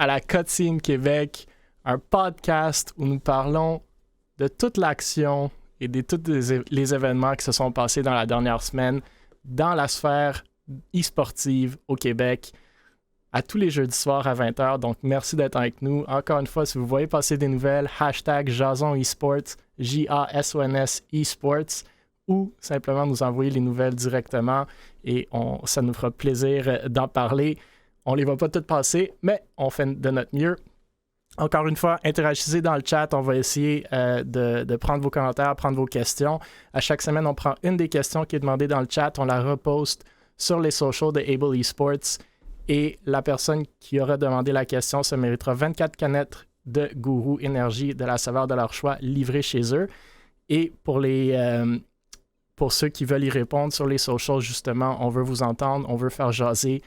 à la Cutscene Québec, un podcast où nous parlons de toute l'action et de tous les événements qui se sont passés dans la dernière semaine dans la sphère e-sportive au Québec, à tous les jeudis soirs à 20h. Donc, merci d'être avec nous. Encore une fois, si vous voyez passer des nouvelles, hashtag Jason Esports, J-A-S-O-N-S Esports, ou simplement nous envoyer les nouvelles directement et ça nous fera plaisir d'en parler. On les voit pas toutes passer, mais on fait de notre mieux. Encore une fois, interagissez dans le chat. On va essayer de prendre vos commentaires, prendre vos questions. À chaque semaine, on prend une des questions qui est demandée dans le chat. On la reposte sur les socials de Able Esports. Et la personne qui aura demandé la question se méritera 24 canettes de Gourou Énergie de la saveur de leur choix livrées chez eux. Et pour ceux qui veulent y répondre sur les socials, justement, on veut vous entendre, on veut faire jaser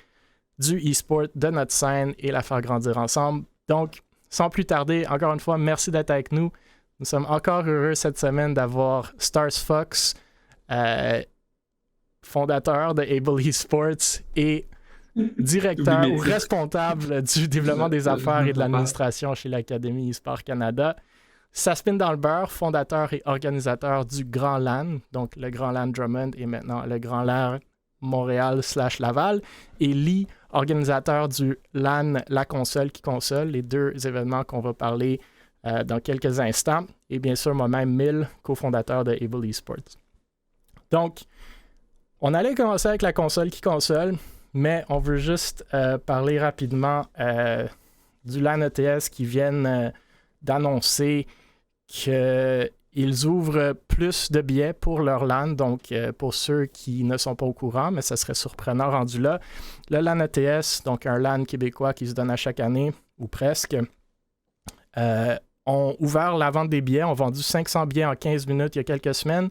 du e-sport, de notre scène et la faire grandir ensemble. Donc, sans plus tarder, encore une fois, merci d'être avec nous. Nous sommes encore heureux cette semaine d'avoir Stars Fox, fondateur de Able Esports et directeur ou responsable du développement des affaires et de l'administration chez l'Académie eSport Canada. Saspin dans le beurre, fondateur et organisateur du Grand LAN, donc le Grand LAN Drummond et maintenant le Grand LAN Montréal/Laval. Et Lee, organisateur du LAN La Console qui console, les deux événements qu'on va parler dans quelques instants. Et bien sûr, moi-même, Mille, cofondateur de Able Esports. Donc, on allait commencer avec la console qui console, mais on veut juste parler rapidement du LAN ETS qui viennent d'annoncer qu'ils ouvrent plus de billets pour leur LAN. Donc, pour ceux qui ne sont pas au courant, mais ça serait surprenant rendu là, le LAN ETS, donc un LAN québécois qui se donne à chaque année, ou presque, ont ouvert la vente des billets, ont vendu 500 billets en 15 minutes il y a quelques semaines.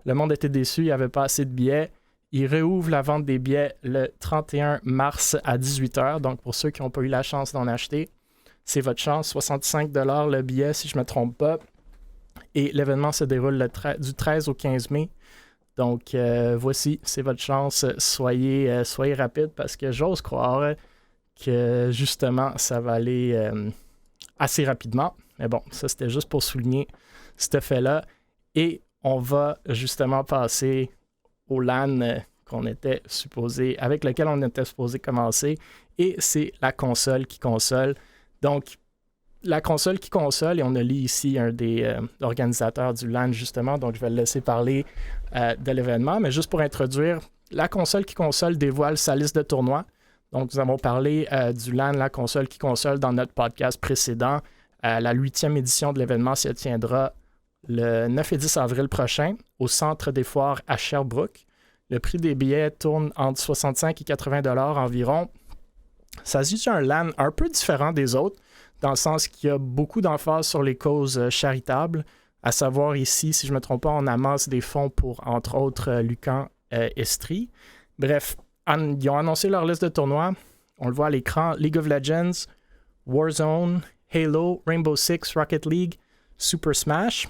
Le monde était déçu, il n'y avait pas assez de billets. Ils réouvrent la vente des billets le 31 mars à 18h. Donc, pour ceux qui n'ont pas eu la chance d'en acheter, c'est votre chance. 65 $ le billet, si je ne me trompe pas. Et l'événement se déroule du 13 au 15 mai. Donc, voici, c'est votre chance. Soyez rapide parce que j'ose croire que, justement, ça va aller assez rapidement. Mais bon, ça, c'était juste pour souligner ce fait-là. Et on va justement passer au LAN avec lequel on était supposé commencer, et c'est la console qui console. Donc, la console qui console, et on a lu ici un des organisateurs du LAN, justement, donc je vais le laisser parler de l'événement, mais juste pour introduire, la console qui console dévoile sa liste de tournois. Donc, nous avons parlé du LAN, la console qui console, dans notre podcast précédent. La 8e édition de l'événement se tiendra le 9 et 10 avril prochain au Centre des Foires à Sherbrooke. Le prix des billets tourne entre 65 et 80 $ environ. Ça se dit un LAN un peu différent des autres, dans le sens qu'il y a beaucoup d'emphase sur les causes charitables. À savoir ici, si je ne me trompe pas, on amasse des fonds pour, entre autres, Lucan Estrie. Bref, ils ont annoncé leur liste de tournois. On le voit à l'écran. League of Legends, Warzone, Halo, Rainbow Six, Rocket League, Super Smash.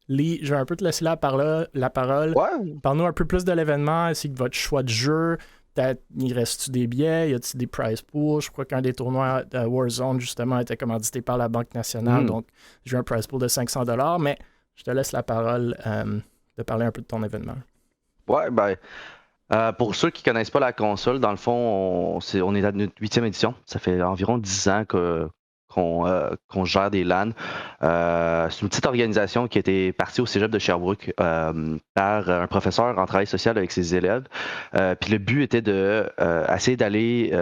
Lee, je vais un peu te laisser la parole. Ouais. Parle-nous un peu plus de l'événement, ainsi que votre choix de jeu. Peut-être, il reste-tu des billets? Y a-t-il des prize pools? Je crois qu'un des tournois de Warzone, justement, était commandité par la Banque nationale. Donc, j'ai un prize pool de 500 $. Mais je te laisse la parole de parler un peu de ton événement. Ouais, ben, pour ceux qui ne connaissent pas la console, dans le fond, on est à notre 8e édition. Ça fait environ 10 ans qu'on gère des LAN. C'est une petite organisation qui a été partie au cégep de Sherbrooke par un professeur en travail social avec ses élèves. Puis le but était de essayer d'aller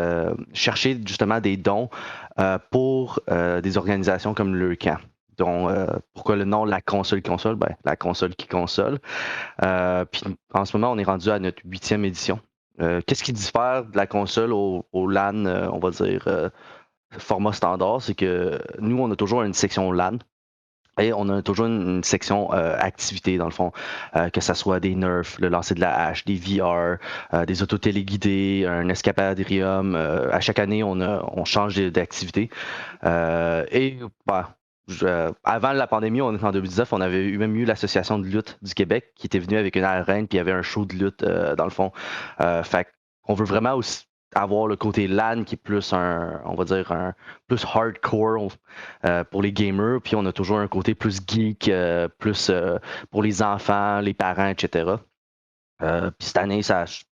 chercher justement des dons pour des organisations comme le camp. Donc, pourquoi le nom La Console qui console? Ben, la console qui console. Puis en ce moment, on est rendu à notre 8e édition. Qu'est-ce qui diffère de la console au LAN, on va dire, format standard, c'est que nous, on a toujours une section LAN et on a toujours une section activité, dans le fond, que ce soit des nerfs, le lancer de la hache, des VR, des auto-téléguidés, un escapadrium. À chaque année, on change d'activité. Avant la pandémie, on est en 2019, on avait même eu l'association de lutte du Québec qui était venue avec une arène, puis il y avait un show de lutte, dans le fond. Fait qu'on veut vraiment aussi avoir le côté LAN qui est plus on va dire, plus hardcore pour les gamers, puis on a toujours un côté plus geek, plus pour les enfants, les parents, etc. Puis cette année,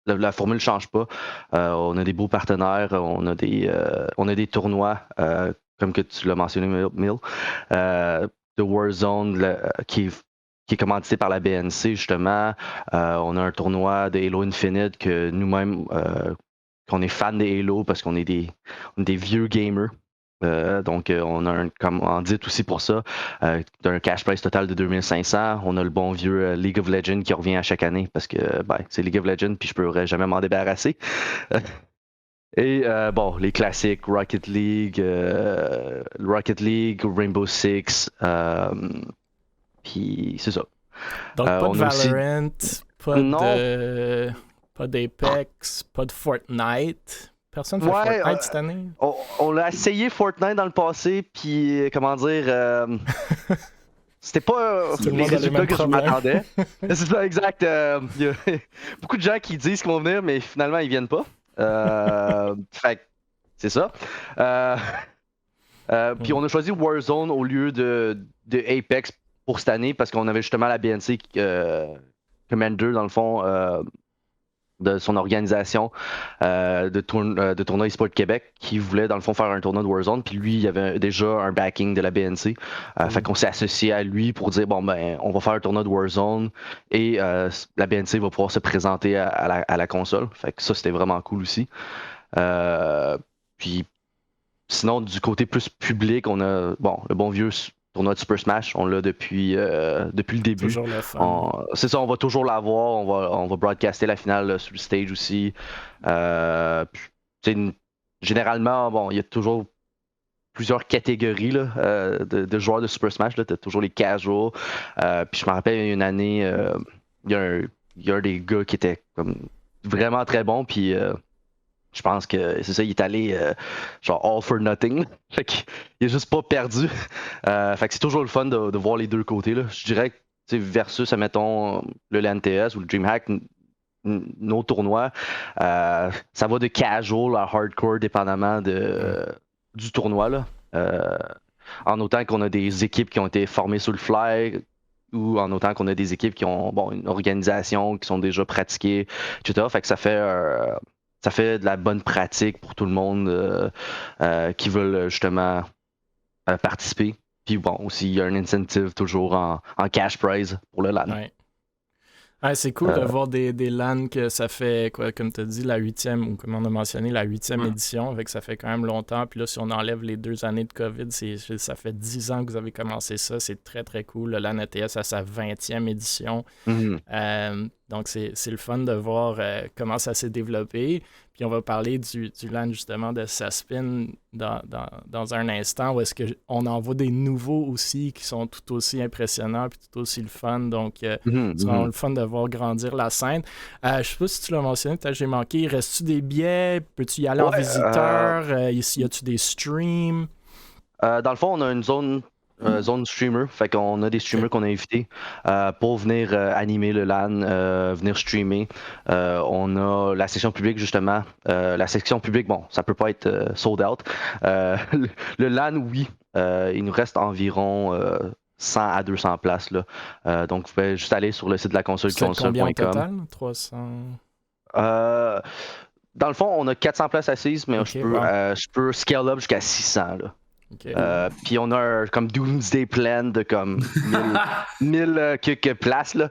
la formule ne change pas. On a des beaux partenaires, on a des tournois, comme que tu l'as mentionné, Mill, de Warzone qui est commandité par la BNC, justement. On a un tournoi de Halo Infinite que nous-mêmes, qu'on est fan des Halo parce qu'on est des vieux gamers. Donc, on a un commandite aussi pour ça, d'un cash price total de 2500. On a le bon vieux League of Legends qui revient à chaque année parce que c'est League of Legends puis je ne pourrais jamais m'en débarrasser. Et bon, les classiques Rocket League, Rainbow Six, puis c'est ça. Donc, pas de Valorant, Non. pas d'Apex, pas de Fortnite. Personne fait Fortnite cette année? On a essayé Fortnite dans le passé, puis comment dire, c'était pas les résultats que je m'attendais. C'est ça, exact. Il y a beaucoup de gens qui disent qu'ils vont venir, mais finalement, ils viennent pas. Fait c'est ça. Puis on a choisi Warzone au lieu de Apex pour cette année parce qu'on avait justement la BNC Commander, dans le fond, de son organisation de tournoi eSport Québec qui voulait dans le fond faire un tournoi de Warzone, puis lui il avait déjà un backing de la BNC, fait qu'on s'est associé à lui pour dire bon ben on va faire un tournoi de Warzone et la BNC va pouvoir se présenter à la console, fait que ça c'était vraiment cool aussi. Puis sinon du côté plus public on a le bon vieux tournoi de Super Smash, on l'a depuis le début. Toujours le fun. C'est ça, on va toujours l'avoir. On va broadcaster la finale sur le stage aussi. Généralement, bon, il y a toujours plusieurs catégories là, de joueurs de Super Smash. Tu as toujours les casuals. Puis je me rappelle, il y a une année, il y a un des gars qui était comme vraiment très bon. Puis je pense que c'est ça, il est allé genre all for nothing. Fait qu'il est juste pas perdu. Fait que c'est toujours le fun de voir les deux côtés. Là. Je dirais que versus, admettons, le LAN-TS ou le DreamHack, nos tournois, ça va de casual à hardcore dépendamment du tournoi. Là. En autant qu'on a des équipes qui ont été formées sur le fly, ou en autant qu'on a des équipes qui ont une organisation, qui sont déjà pratiquées, etc. Fait que ça fait de la bonne pratique pour tout le monde qui veulent justement participer. Puis bon, aussi, il y a un incentive toujours en cash prize pour le LAN. Ouais. Ouais, c'est cool de voir des LAN que ça fait, quoi, comme tu as dit, la 8e, ou comme on a mentionné, la 8e édition, avec ça fait quand même longtemps. Puis là, si on enlève les 2 années de COVID, ça fait 10 ans que vous avez commencé ça. C'est très, très cool. Le LAN ETS à sa 20e édition. Donc, c'est le fun de voir comment ça s'est développé. Puis on va parler du LAN, justement, de Saspin dans un instant, où est-ce qu'on en voit des nouveaux aussi qui sont tout aussi impressionnants puis tout aussi le fun. Donc, c'est vraiment le fun de voir grandir la scène. Je sais pas si tu l'as mentionné, peut-être j'ai manqué. Reste-tu des billets? Peux-tu y aller en visiteur? Y a-tu des streams? Dans le fond, on a une zone streamer, fait qu'on a des streamers qu'on a invités pour venir animer le LAN, venir streamer. On a la section publique justement. La section publique, bon, ça peut pas être sold out. Le LAN, oui, il nous reste environ 100 à 200 places là. Donc vous pouvez juste aller sur le site de la console.com. Combien en total? 300? Dans le fond, on a 400 places assises, mais je peux scale up jusqu'à 600 là. Okay. Puis on a comme Doomsday Plan de comme 1000 quelques places là.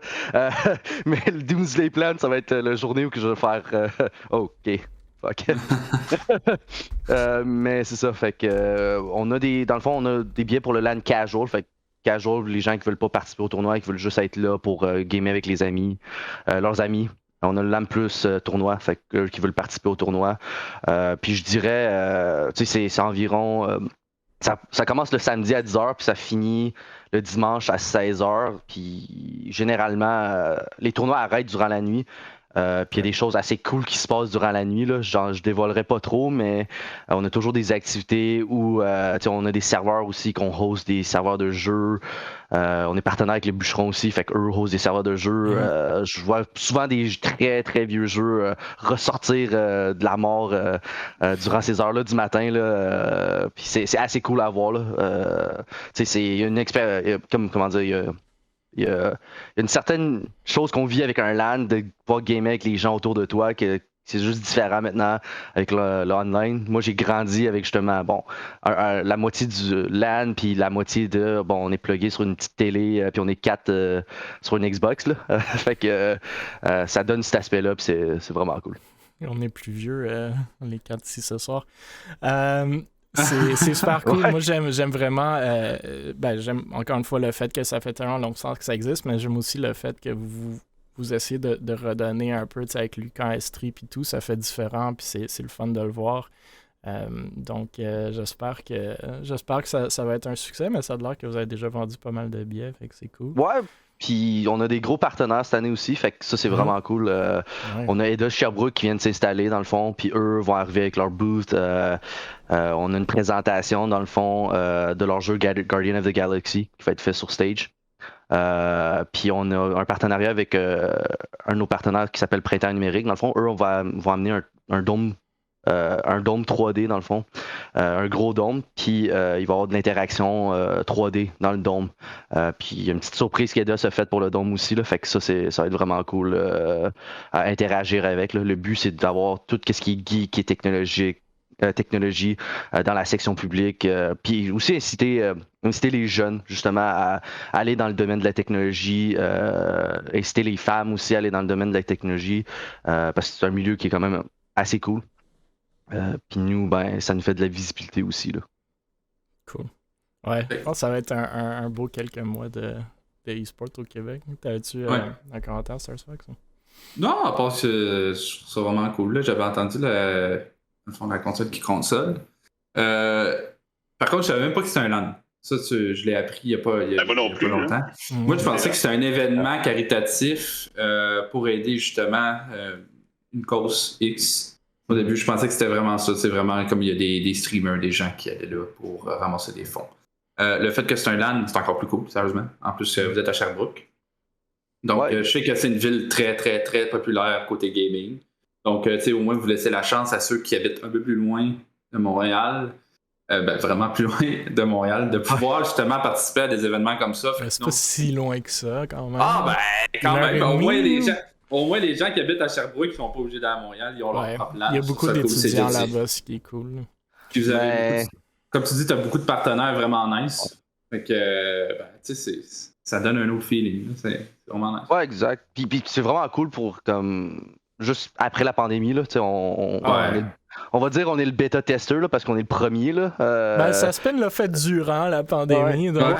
Mais le Doomsday Plan, ça va être la journée où que je vais faire OK. Fuck. Mais c'est ça, fait que on a dans le fond, on a des billets pour le LAN casual, fait que casual, les gens qui veulent pas participer au tournoi, qui veulent juste être là pour gamer avec les amis, leurs amis. On a le LAN Plus tournoi, fait que qui veulent participer au tournoi. Puis je dirais, tu sais, c'est environ ça commence le samedi à 10h, puis ça finit le dimanche à 16h. Puis généralement, les tournois arrêtent durant la nuit. Puis il y a des choses assez cool qui se passent durant la nuit. Là. Genre, je dévoilerai pas trop, mais on a toujours des activités où on a des serveurs aussi qu'on host des serveurs de jeux. On est partenaire avec les bûcherons aussi, fait qu'eux hostent des serveurs de jeux. Je vois souvent des très très vieux jeux ressortir de la mort durant ces heures-là du matin. Puis c'est assez cool à voir. C'est une expérience. Comment dire, il y a une certaine chose qu'on vit avec un LAN, de pouvoir gamer avec les gens autour de toi, que c'est juste différent maintenant avec le online. Moi, j'ai grandi avec justement, la moitié du LAN, puis la moitié de, on est plugué sur une petite télé, puis on est 4 sur une Xbox, là. Fait que ça donne cet aspect-là, puis c'est vraiment cool. On est plus vieux, les 4 ici ce soir. C'est super cool. Moi, j'aime vraiment. J'aime encore une fois le fait que ça fait tellement longtemps que ça existe, mais j'aime aussi le fait que vous essayez de redonner un peu avec Lucan Estrie et tout. Ça fait différent, puis c'est le fun de le voir. Donc, j'espère que ça va être un succès, mais ça a l'air que vous avez déjà vendu pas mal de billets, fait que c'est cool. Ouais. Puis on a des gros partenaires cette année aussi, fait que ça c'est vraiment cool. On a Eidos Sherbrooke qui viennent s'installer dans le fond, puis eux vont arriver avec leur booth. On a une présentation dans le fond de leur jeu Guardian of the Galaxy qui va être fait sur stage. Puis on a un partenariat avec un de nos partenaires qui s'appelle Printemps Numérique. Dans le fond, eux vont amener un dôme. Un dôme 3D dans le fond, un gros dôme, puis il va y avoir de l'interaction 3D dans le dôme. Puis il y a une petite surprise qui est se faite pour le dôme aussi, là, fait que ça va être vraiment cool à interagir avec. Là. Le but c'est d'avoir tout ce qui est geek et technologie dans la section publique, puis aussi inciter les jeunes justement à aller dans le domaine de la technologie, inciter les femmes aussi à aller dans le domaine de la technologie, parce que c'est un milieu qui est quand même assez cool. Puis nous, ça nous fait de la visibilité aussi. Là. Cool. Ouais, je pense que ça va être un beau quelques mois de e-sport au Québec. T'avais-tu un commentaire sur ça? Non, à part que je trouve ça vraiment cool. Là. J'avais entendu la console qui console. Par contre, je savais même pas que c'était un LAN. Ça, je l'ai appris il y a pas longtemps. Moi, je pensais que c'était un événement caritatif pour aider justement une cause X. Au début, je pensais que c'était vraiment ça. C'est vraiment comme il y a des streamers, des gens qui allaient là pour ramasser des fonds. Le fait que c'est un LAN, c'est encore plus cool, sérieusement. En plus, vous êtes à Sherbrooke. Donc, je sais que c'est une ville très, très, très populaire côté gaming. Donc, au moins, vous laissez la chance à ceux qui habitent un peu plus loin de Montréal, vraiment plus loin de Montréal, de pouvoir justement participer à des événements comme ça. C'est pas si loin que ça, quand même. Quand même. Au moins, les gens qui habitent à Sherbrooke qui sont pas obligés d'aller à Montréal, ils ont leur propre place. Il y a beaucoup d'étudiants là-bas, ce qui est cool. Puis vous avez comme tu dis, tu as beaucoup de partenaires vraiment nice. Fait que, ça donne un autre feeling. Là. C'est vraiment nice. Ouais, exact. Puis c'est vraiment cool pour, comme, juste après la pandémie, là, on va dire on est le bêta-testeur là, parce qu'on est le premier. Là, ça se l'a fait durant la pandémie. Donc,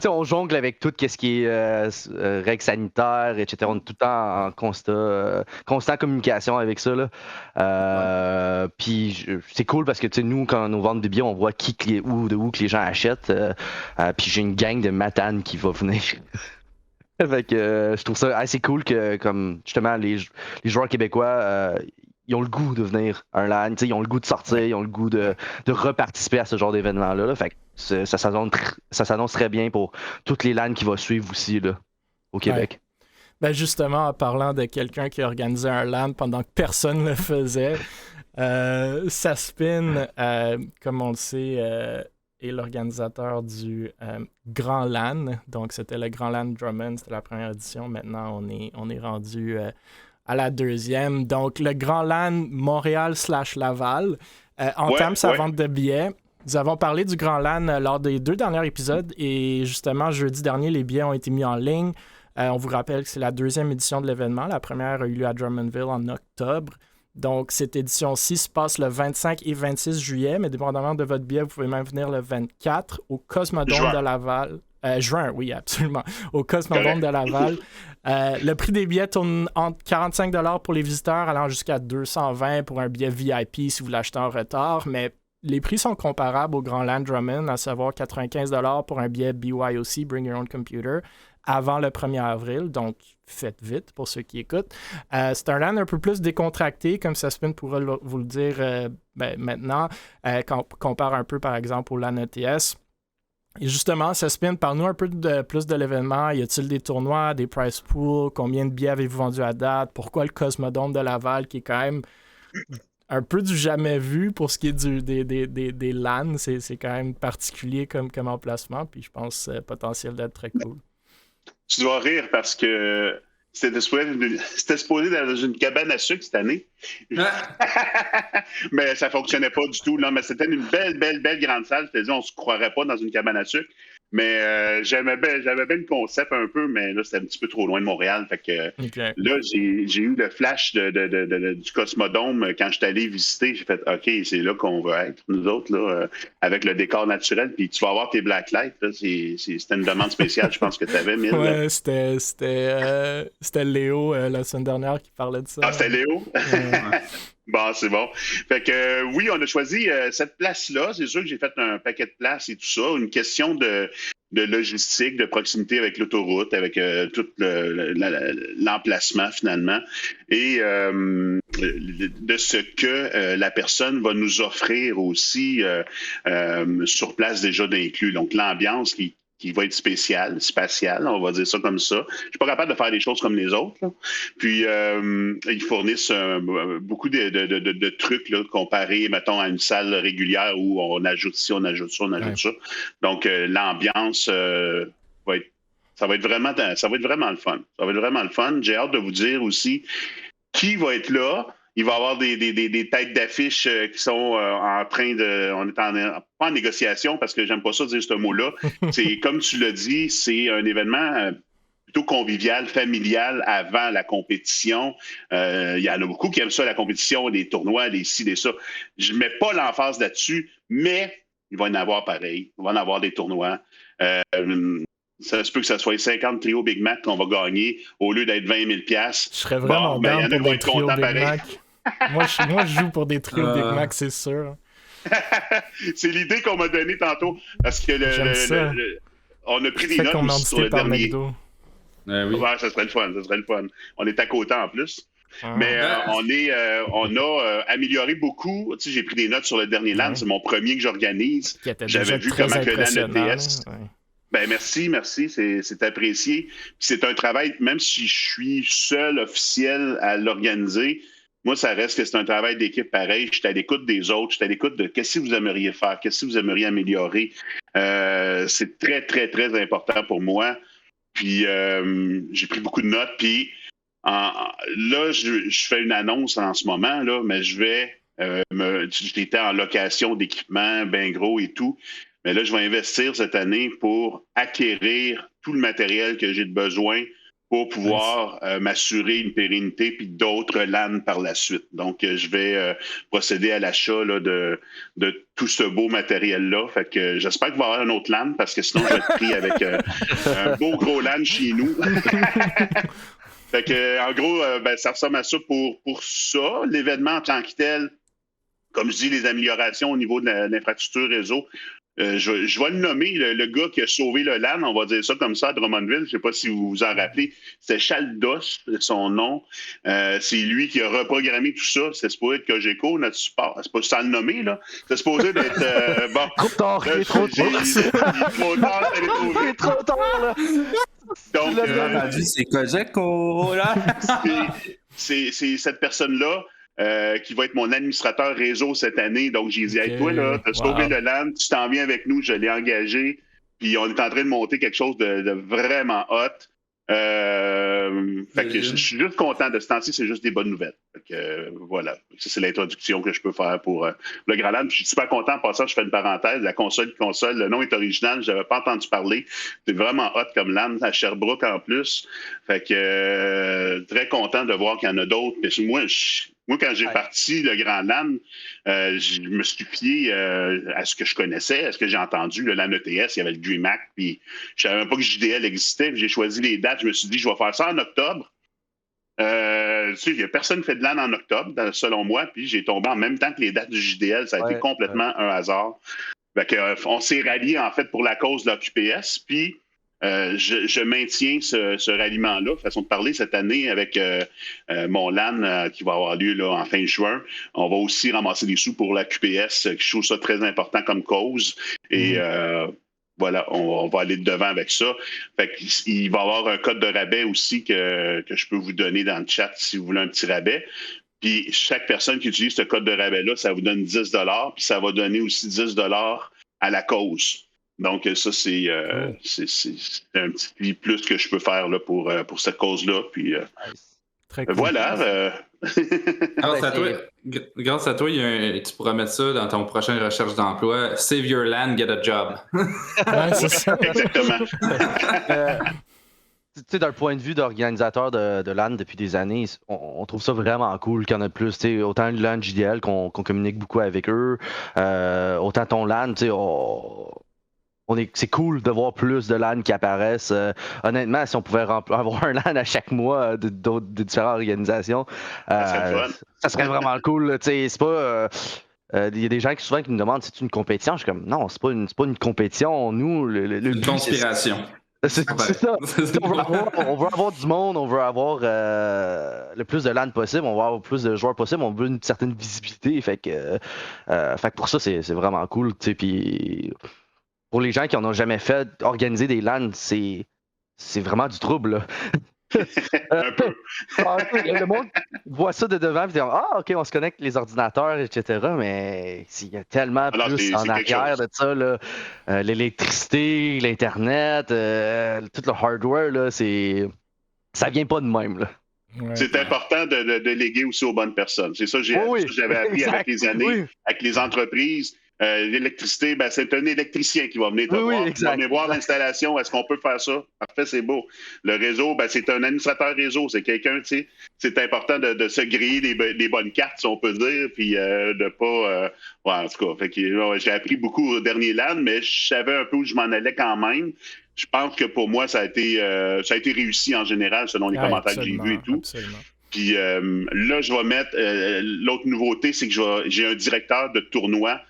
on jongle avec tout ce qui est règles sanitaires, etc. On est tout le temps en constant communication avec ça. Puis c'est cool parce que nous, quand on vend des billets, on voit de où que les gens achètent. Puis j'ai une gang de matanes qui va venir. Fait que je trouve ça assez cool que comme justement les joueurs québécois ils ont le goût de venir à un LAN, ils ont le goût de sortir, ils ont le goût de reparticiper à ce genre d'événement-là. Là. Fait que ça s'annonce très bien pour toutes les LAN qui vont suivre aussi là, au Québec. Justement, en parlant de quelqu'un qui a organisé un LAN pendant que personne ne le faisait, Saspin, comme on le sait, est l'organisateur du Grand LAN. Donc, c'était le Grand LAN Drummond, c'était la première édition. Maintenant, on est rendu à la deuxième. Donc, le Grand LAN Montréal/Laval entame sa vente de billets. Nous avons parlé du Grand LAN lors des 2 derniers épisodes et justement, jeudi dernier, les billets ont été mis en ligne. On vous rappelle que c'est la 2e édition de l'événement. La première a eu lieu à Drummondville en octobre. Donc, cette édition-ci se passe le 25 et 26 juillet, mais dépendamment de votre billet, vous pouvez même venir le 24 au Cosmodome de Laval. Juin, oui, absolument. Au Cosmodome de Laval. Le prix des billets tourne entre 45$ pour les visiteurs, allant jusqu'à 220$ pour un billet VIP si vous l'achetez en retard. Mais les prix sont comparables au Grand LAN Drummond, à savoir 95$ pour un billet BYOC, Bring Your Own Computer, avant le 1er avril, donc faites vite pour ceux qui écoutent. C'est un LAN un peu plus décontracté, comme Sespin pourrait vous le dire maintenant, quand on compare un peu par exemple au LAN ETS. Et justement, Sespin, parle-nous un peu plus de l'événement. Y a-t-il des tournois, des prize pools? Combien de billets avez-vous vendus à date? Pourquoi le Cosmodome de Laval, qui est quand même un peu du jamais vu pour ce qui est des LAN? C'est quand même particulier comme emplacement, puis je pense potentiel d'être très cool. Tu dois rire parce que c'était supposé dans une cabane à sucre cette année. Mais ça ne fonctionnait pas du tout. Là. Mais c'était une belle grande salle. Je te dis, on ne se croirait pas dans une cabane à sucre. Mais j'avais bien le concept un peu, mais là, c'était un petit peu trop loin de Montréal. Fait que là, j'ai eu le flash du Cosmodome quand je suis allé visiter. J'ai fait OK, c'est là qu'on veut être, nous autres, là, avec le décor naturel. Puis tu vas avoir tes blacklights. C'était une demande spéciale, je pense que tu avais, Mille. Ouais, c'était Léo la semaine dernière qui parlait de ça. Ah, c'était Léo? Bon, c'est bon. Fait que oui, on a choisi cette place-là. C'est sûr que j'ai fait un paquet de places et tout ça. Une question de logistique, de proximité avec l'autoroute, avec tout l'emplacement finalement. Et de ce que la personne va nous offrir aussi sur place déjà d'inclus. Donc l'ambiance qui va être spatiale, on va dire ça comme ça. Je suis pas capable de faire des choses comme les autres. Là. Puis, ils fournissent beaucoup de trucs là, comparés, mettons, à une salle régulière où on ajoute ci, on ajoute ça, on ajoute ça. Donc, l'ambiance ça va être vraiment le fun. Ça va être vraiment le fun. J'ai hâte de vous dire aussi qui va être là. Il va y avoir des têtes d'affiche qui sont en train de... On est pas en négociation parce que j'aime pas ça dire ce mot-là. C'est comme tu l'as dit, c'est un événement plutôt convivial, familial avant la compétition. Il y en a beaucoup qui aiment ça, la compétition, les tournois, les ci, les ça. Je mets pas l'emphase là-dessus, mais il va y en avoir pareil. Il va y en avoir des tournois. Ça se peut que ça soit 50 trios Big Mac qu'on va gagner au lieu d'être 20 000$. Je serais vraiment down pour des trios Big Mac. Moi, je joue pour des trios Big Mac, c'est sûr. C'est l'idée qu'on m'a donnée tantôt. Parce que on a pris des notes sur le dernier. Oui. Ouais, ça serait le fun. On est à côté en plus. Mais on a amélioré beaucoup. Tu sais, j'ai pris des notes sur le dernier LAN. C'est mon premier que j'organise. J'avais vu comment que le LAN ETS... Ben merci, c'est apprécié. Puis c'est un travail, même si je suis seul officiel à l'organiser, moi, ça reste que c'est un travail d'équipe pareil. Je suis à l'écoute des autres, je suis à l'écoute de qu'est-ce que vous aimeriez faire, qu'est-ce que vous aimeriez améliorer. C'est très, très, très important pour moi. Puis j'ai pris beaucoup de notes. Puis là, je fais une annonce en ce moment, là, mais j'étais en location d'équipement bien gros et tout. Mais là, je vais investir cette année pour acquérir tout le matériel que j'ai besoin pour pouvoir m'assurer une pérennité puis d'autres LAN par la suite. Donc, je vais procéder à l'achat là, de tout ce beau matériel-là. Fait que j'espère qu'il va y avoir un autre LAN parce que sinon, je vais être pris avec un beau gros LAN chez nous. Fait que, en gros, ça ressemble à ça pour ça. L'événement en tant que tel, comme je dis, les améliorations au niveau de l'infrastructure réseau, je vais le nommer, le gars qui a sauvé le LAN, on va dire ça comme ça, à Drummondville. Je ne sais pas si vous vous en rappelez. C'est Chaldos, son nom. C'est lui qui a reprogrammé tout ça. C'est supposé être Cogeco, notre support. C'est pas sans le nommer, là. C'est supposé d'être... bon. Trop tard, il est trop tard. Il est trop tard, là. Donc, c'est Cogeco, là. C'est cette personne-là. Qui va être mon administrateur réseau cette année. Donc, j'ai dit, hey, toi, là, tu as sauvé le LAN, tu t'en viens avec nous, je l'ai engagé, puis on est en train de monter quelque chose de vraiment hot. Fait que je suis juste content de ce temps-ci, c'est juste des bonnes nouvelles. Fait que, voilà, ça, c'est l'introduction que je peux faire pour le Grand LAN. Je suis super content, en passant, je fais une parenthèse, la console, le nom est original, je n'avais pas entendu parler. C'est vraiment hot comme LAN, à Sherbrooke en plus. Fait que, très content de voir qu'il y en a d'autres. Moi, quand j'ai parti le Grand LAN, je me suis fié à ce que je connaissais, à ce que j'ai entendu, le LAN ETS, il y avait le DreamHack, puis je savais même pas que JDL existait, puis j'ai choisi les dates, je me suis dit, je vais faire ça en octobre. il n'y a personne qui fait de LAN en octobre, selon moi, puis j'ai tombé en même temps que les dates du JDL. Ça a été complètement un hasard. Fait que, on s'est rallié, en fait, pour la cause de la QPS, puis je maintiens ce ralliement-là, façon de parler, cette année avec mon LAN qui va avoir lieu là, en fin juin. On va aussi ramasser des sous pour la QPS, je trouve ça très important comme cause. Et voilà, on va aller de devant avec ça. Fait qu'il va y avoir un code de rabais aussi que je peux vous donner dans le chat si vous voulez un petit rabais. Puis chaque personne qui utilise ce code de rabais-là, ça vous donne 10 $, puis ça va donner aussi 10 $ à la cause. Donc, ça, c'est un petit plus que je peux faire là, pour cette cause-là. Puis, très cool. Voilà. Grâce à toi, tu pourras mettre ça dans ton prochaine recherche d'emploi. Save your land, get a job. Ouais, c'est ça. Exactement. Tu sais, d'un point de vue d'organisateur de LAN depuis des années, on trouve ça vraiment cool qu'il y en a plus. Tu sais, autant le LAN JDL qu'on communique beaucoup avec eux, autant ton LAN, tu sais, c'est cool de voir plus de LAN qui apparaissent. Honnêtement, si on pouvait avoir un LAN à chaque mois de différentes organisations, ça serait vraiment cool. C'est pas. Il y a des gens qui souvent qui nous demandent si c'est une compétition. Je suis comme non, c'est pas une compétition. Nous, le une conspiration. C'est ça. On veut avoir du monde, on veut avoir le plus de LAN possible, on veut avoir le plus de joueurs possible, on veut une certaine visibilité. Fait que pour ça, c'est vraiment cool. Puis pour les gens qui en ont jamais fait, organiser des LAN, c'est vraiment du trouble. Là. Un peu. Le monde voit ça de devant et dit OK, on se connecte les ordinateurs, etc. Mais il y a tellement plus en arrière de ça. L'électricité, l'Internet, tout le hardware, là, ça vient pas de même. Là. Ouais. C'est important de léguer aussi aux bonnes personnes. C'est ça que j'avais appris avec les années, avec les entreprises. L'électricité, c'est un électricien qui va venir te voir. Il va venir voir l'installation. Est-ce qu'on peut faire ça? Parfait, c'est beau. Le réseau, c'est un administrateur réseau. C'est quelqu'un, tu sais. C'est important de se griller des bonnes cartes, si on peut dire, puis de pas... en tout cas, j'ai appris beaucoup au dernier LAN, mais je savais un peu où je m'en allais quand même. Je pense que pour moi, ça a été réussi en général, selon les commentaires que j'ai vus et tout. Absolument. Puis là, je vais mettre... l'autre nouveauté, c'est que j'ai un directeur de tournoi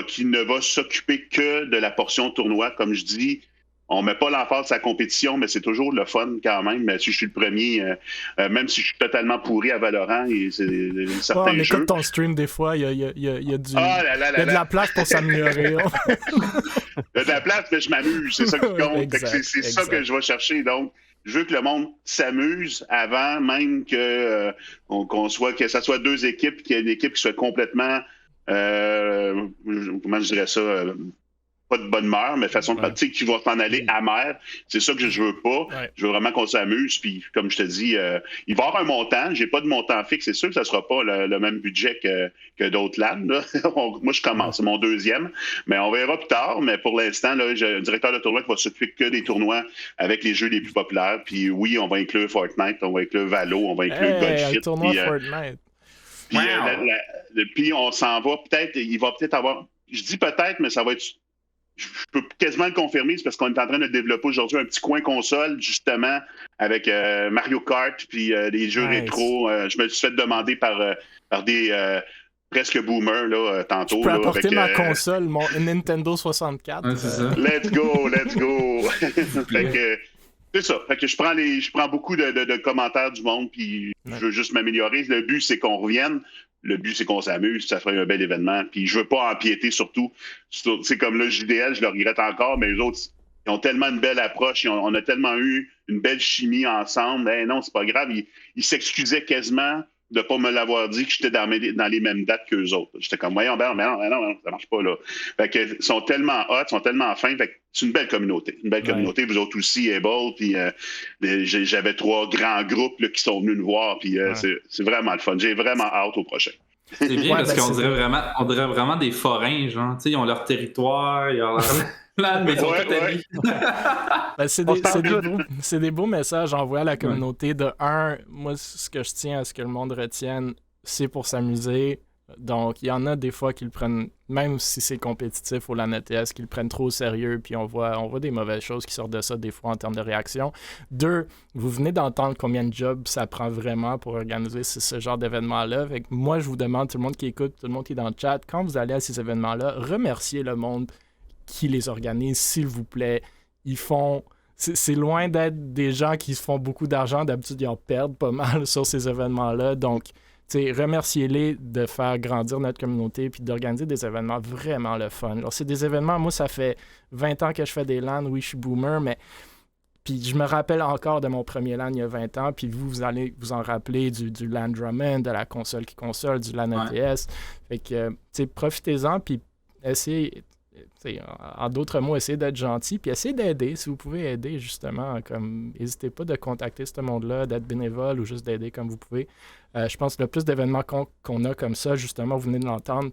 qui ne va s'occuper que de la portion tournoi. Comme je dis, on ne met pas l'emphase sur la compétition, mais c'est toujours le fun quand même. Si je suis le premier, même si je suis totalement pourri à Valorant, c'est certains jeux. On écoute ton stream des fois, il y a de la place pour s'améliorer. Il y a de la place, mais je m'amuse, c'est ça qui compte. C'est ça que je vais chercher. Donc, je veux que le monde s'amuse avant même que ça soit deux équipes, qu'il y ait une équipe qui soit complètement... comment je dirais ça, pas de bonne humeur, mais façon de partir qui va s'en aller amer. C'est ça que je veux pas. Je veux vraiment qu'on s'amuse. Puis, comme je te dis, il va y avoir un montant. J'ai pas de montant fixe. C'est sûr que ça sera pas le même budget que d'autres LAN. Moi, je commence. C'est mon deuxième. Mais on verra plus tard. Mais pour l'instant, là, j'ai un directeur de tournoi qui va s'occuper que des tournois avec les jeux les plus populaires. Puis oui, on va inclure Fortnite, on va inclure Valo, on va inclure Godshit. Un tournoi Fortnite. Puis on s'en va peut-être, il va peut-être avoir, je dis peut-être, mais ça va être, je peux quasiment le confirmer, c'est parce qu'on est en train de développer aujourd'hui un petit coin console, justement, avec Mario Kart, puis des jeux rétro. Je me suis fait demander par des presque boomers, là, tantôt. Je peux apporter ma console, mon Nintendo 64. Ouais, c'est ça. Let's go! Fait que, c'est ça. Fait que je prends beaucoup de commentaires du monde, puis je veux juste m'améliorer. Le but, c'est qu'on revienne. Le but, c'est qu'on s'amuse, ça ferait un bel événement. Puis je veux pas empiéter surtout. C'est comme le JDL, je le regrette encore, mais les autres, ils ont tellement une belle approche, on a tellement eu une belle chimie ensemble. Non, c'est pas grave. Ils s'excusaient quasiment de ne pas me l'avoir dit que j'étais dans les mêmes dates qu'eux autres. J'étais comme, voyons, non, ça marche pas, là. Fait que, ils sont tellement hot, ils sont tellement fins. Fait que c'est une belle communauté. Une belle communauté. Vous autres aussi, Able. Puis j'avais 3 grands groupes là, qui sont venus nous voir. Puis c'est vraiment le fun. J'ai vraiment hâte au prochain. C'est bien parce qu'on dirait vraiment des forains, genre. Tu sais, ils ont leur territoire, ils ont leur... mais ils sont tous amis. C'est des beaux messages envoyés à la communauté. De un, moi, ce que je tiens à ce que le monde retienne, c'est pour s'amuser. Donc, il y en a des fois qui le prennent, même si c'est compétitif au LAN ETS, qui le prennent trop au sérieux, puis on voit des mauvaises choses qui sortent de ça des fois en termes de réaction. 2, vous venez d'entendre combien de jobs ça prend vraiment pour organiser ce genre d'événement-là. Fait que moi, je vous demande, tout le monde qui écoute, tout le monde qui est dans le chat, quand vous allez à ces événements-là, remerciez le monde qui les organise, s'il vous plaît. Ils font... C'est loin d'être des gens qui se font beaucoup d'argent. D'habitude, ils en perdent pas mal sur ces événements-là. Donc, remerciez-les de faire grandir notre communauté puis d'organiser des événements vraiment le fun. Alors, c'est des événements, moi, ça fait 20 ans que je fais des LAN. Oui, je suis boomer, mais puis je me rappelle encore de mon premier LAN il y a 20 ans. Puis vous allez vous en rappeler du LAN Drummond, de la console qui console, du LAN ETS. Fait que, profitez-en puis essayez... En d'autres mots, essayez d'être gentil, puis essayez d'aider. Si vous pouvez aider, justement, comme n'hésitez pas de contacter ce monde-là, d'être bénévole ou juste d'aider comme vous pouvez. Je pense que le plus d'événements qu'on a comme ça, justement, vous venez de l'entendre,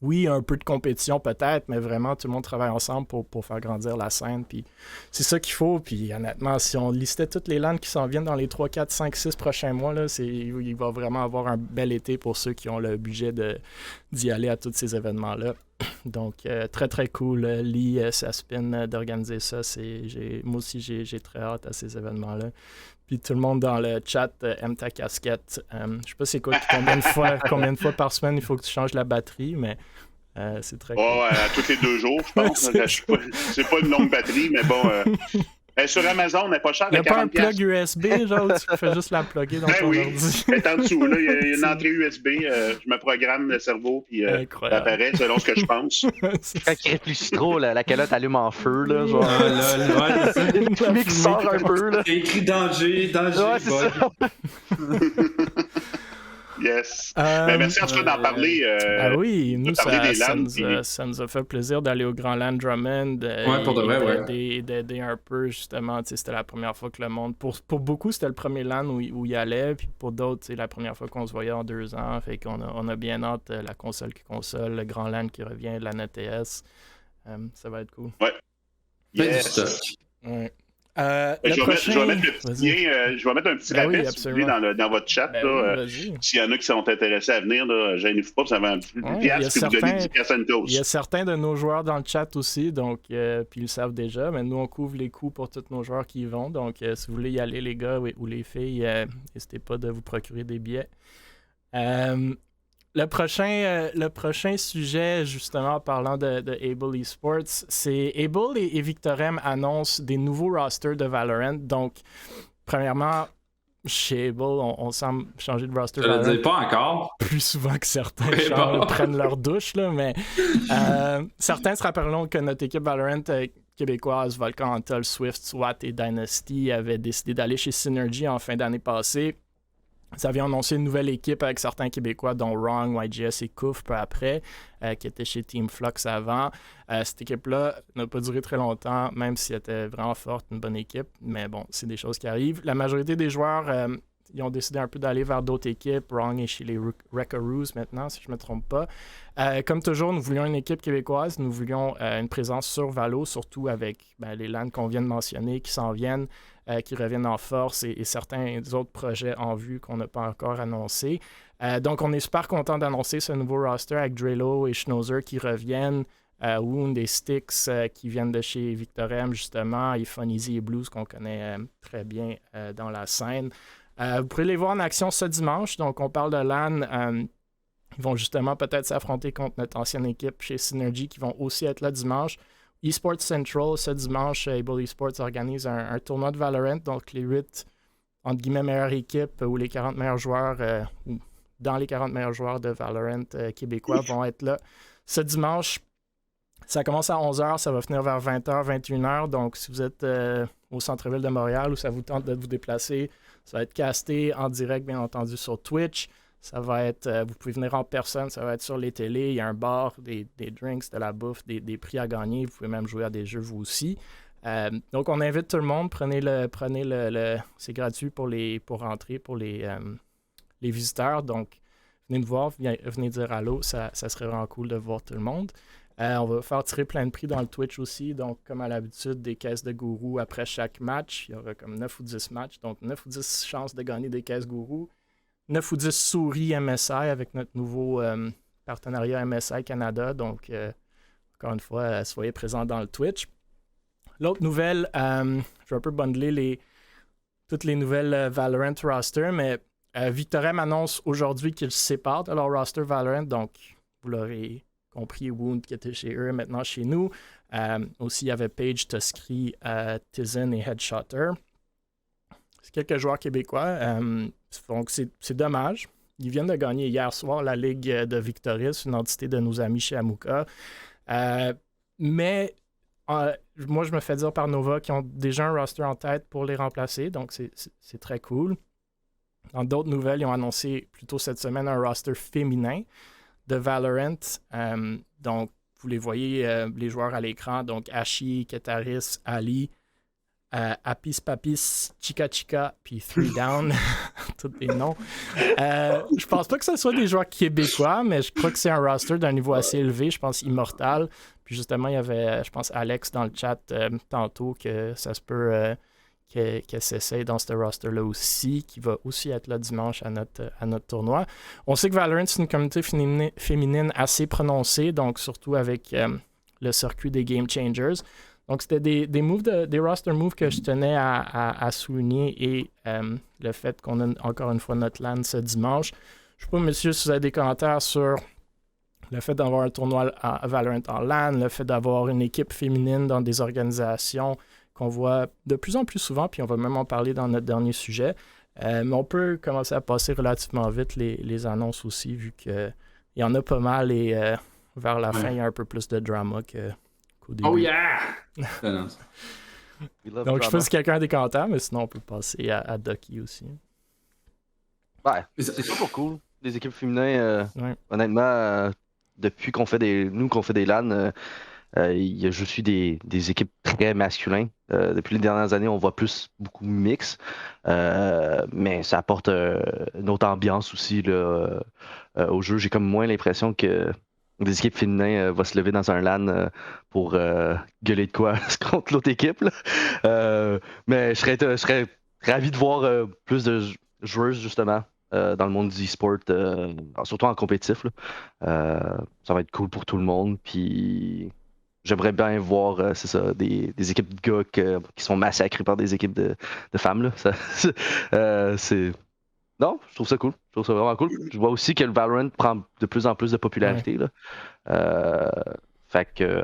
oui, un peu de compétition peut-être, mais vraiment, tout le monde travaille ensemble pour faire grandir la scène. Puis c'est ça qu'il faut. Puis honnêtement, si on listait toutes les LAN qui s'en viennent dans les 3, 4, 5, 6 prochains mois, là, il va vraiment avoir un bel été pour ceux qui ont le budget d'y aller à tous ces événements-là. Donc, très, très cool. Lee, Saspin, d'organiser ça. Moi aussi, j'ai très hâte à ces événements-là. Puis tout le monde dans le chat aime ta casquette. Je sais pas c'est quoi, combien de fois par semaine il faut que tu changes la batterie, mais c'est très cool. Tous les 2 jours, je pense. C'est pas une longue batterie, mais bon... sur Amazon, elle n'est pas chère. Il n'y a pas un plug USB, genre, où tu fais juste la plugger dans ton ordi. Elle est en dessous, là. Il y a une entrée USB. Je me programme le cerveau, puis ça apparaît selon ce que je pense. Quand il réfléchit trop, la calotte allume en feu, là. Genre. Le mix sort un peu, là. C'est écrit danger. Ouais, c'est ça. Yes. Merci en tout cas d'en parler. Oui, nous, ça nous a fait plaisir d'aller au Grand LAN Drummond. Pour de vrai, d'aider un peu, justement. C'était la première fois que le monde... Pour beaucoup, c'était le premier LAN où il allait. Puis pour d'autres, c'est la première fois qu'on se voyait en 2 ans. Fait qu'on a bien hâte la console qui console, le Grand LAN qui revient, LAN ETS. Ça va être cool. Ouais. Yes. Ouais. Je vais mettre un petit rappel si vous voulez, dans votre chat. S'il y en a qui sont intéressés à venir, gênez-vous pas, ça va un plus de piastres si vous donnez 10 piastres à une dose. Il y a certains de nos joueurs dans le chat aussi, donc puis ils le savent déjà, mais nous on couvre les coûts pour tous nos joueurs qui y vont. Donc si vous voulez y aller, les gars ou les filles, n'hésitez pas de vous procurer des billets. Le prochain sujet, justement, en parlant de Able Esports, c'est Able et Victorem annoncent des nouveaux rosters de Valorant. Donc, premièrement, chez Able, on semble changer de roster. Je ne le dis pas encore. Plus souvent que certains prennent leur douche, là, mais certains se rappelleront que notre équipe Valorant québécoise, Volcan, Antol, Swift, SWAT et Dynasty avait décidé d'aller chez Synergy en fin d'année passée. Ça avait annoncé une nouvelle équipe avec certains Québécois, dont Wrong, YGS et Kouf peu après, qui était chez Team Flux avant. Cette équipe-là n'a pas duré très longtemps, même si elle était vraiment forte, une bonne équipe. Mais bon, c'est des choses qui arrivent. La majorité des joueurs, ils ont décidé un peu d'aller vers d'autres équipes. Wrong est chez les Wreckaroos maintenant, si je ne me trompe pas. Comme toujours, nous voulions une équipe québécoise. Nous voulions une présence sur Valo, surtout avec les LAN qu'on vient de mentionner, qui s'en viennent. Qui reviennent en force et certains autres projets en vue qu'on n'a pas encore annoncés. Donc, on est super content d'annoncer ce nouveau roster avec Drelo et Schnauzer qui reviennent, Wound et Styx qui viennent de chez Victorem, justement, et Funny et Blues qu'on connaît très bien dans la scène. Vous pourrez les voir en action ce dimanche. Donc, on parle de LAN. Ils vont justement peut-être s'affronter contre notre ancienne équipe chez Synergy qui vont aussi être là dimanche. Esports Central, ce dimanche, Able Esports organise un tournoi de Valorant, donc les 8, entre guillemets, meilleures équipes ou les 40 meilleurs joueurs, ou dans les 40 meilleurs joueurs de Valorant québécois vont être là. Ce dimanche, ça commence à 11h, ça va finir vers 20h, 21h, donc si vous êtes au centre-ville de Montréal ou ça vous tente de vous déplacer, ça va être casté en direct, bien entendu, sur Twitch. Ça va être, vous pouvez venir en personne, ça va être sur les télés, il y a un bar, des drinks, de la bouffe, des prix à gagner, vous pouvez même jouer à des jeux vous aussi. Donc on invite tout le monde, prenez le c'est gratuit pour rentrer pour les visiteurs, donc venez nous voir, venez dire allô, ça serait vraiment cool de voir tout le monde. On va faire tirer plein de prix dans le Twitch aussi, donc comme à l'habitude, des caisses de gourou après chaque match, il y aura comme 9 ou 10 matchs, donc 9 ou 10 chances de gagner des caisses gourou. 9 ou 10 souris MSI avec notre nouveau partenariat MSI Canada. Donc, encore une fois, soyez présents dans le Twitch. L'autre nouvelle, je vais un peu bundler toutes les nouvelles Valorant roster, mais Victorem annonce aujourd'hui qu'ils se séparent de leur roster Valorant. Donc, vous l'aurez compris, Wound qui était chez eux, maintenant chez nous. Aussi, il y avait Page, Tuskry, Tizen et Headshotter. C'est quelques joueurs québécois. Donc, c'est dommage. Ils viennent de gagner hier soir la Ligue de Victoris, une entité de nos amis chez Amuka. Mais moi, je me fais dire par Nova qu'ils ont déjà un roster en tête pour les remplacer. Donc, c'est très cool. Dans d'autres nouvelles, ils ont annoncé plus tôt cette semaine un roster féminin de Valorant. Donc, vous les voyez, les joueurs à l'écran. Donc, Ashi, Ketaris, Ali, Apis Papis, Chica Chica, puis 3 Down. Tous les noms. Je pense pas que ce soit des joueurs québécois, mais je crois que c'est un roster d'un niveau assez élevé. Je pense Immortal. Puis justement, il y avait, je pense, Alex dans le chat tantôt que ça se peut qu'elle s'essaye dans ce roster-là aussi, qui va aussi être là dimanche à notre tournoi. On sait que Valorant, c'est une communauté féminine assez prononcée, donc surtout avec le circuit des Game Changers. Donc, c'était des roster moves que je tenais à souligner et le fait qu'on a encore une fois notre LAN ce dimanche. Je ne sais pas, messieurs, si vous avez des commentaires sur le fait d'avoir un tournoi à Valorant en LAN, le fait d'avoir une équipe féminine dans des organisations qu'on voit de plus en plus souvent, puis on va même en parler dans notre dernier sujet. Mais on peut commencer à passer relativement vite les annonces aussi, vu qu'il y en a pas mal et vers la fin, il y a un peu plus de drama qu'au début. Oh yeah! Donc, je sais pas si quelqu'un a des commentaires, mais sinon, on peut passer à Ducky aussi. Ouais, c'est super cool. Les équipes féminines, honnêtement, depuis qu'on fait des LAN, je suis des équipes très masculines. Depuis les dernières années, on voit beaucoup mix. Mais ça apporte une autre ambiance aussi là, au jeu. J'ai comme moins l'impression que des équipes féminines vont se lever dans un LAN pour gueuler de quoi contre l'autre équipe. Mais je serais ravi de voir plus de joueuses, justement, dans le monde du e-sport, surtout en compétitif. Ça va être cool pour tout le monde. Puis j'aimerais bien voir, c'est ça, des équipes de gars qui sont massacrés par des équipes de femmes. Là. Non, je trouve ça cool. Je trouve ça vraiment cool. Je vois aussi que le Valorant prend de plus en plus de popularité. Là. Fait que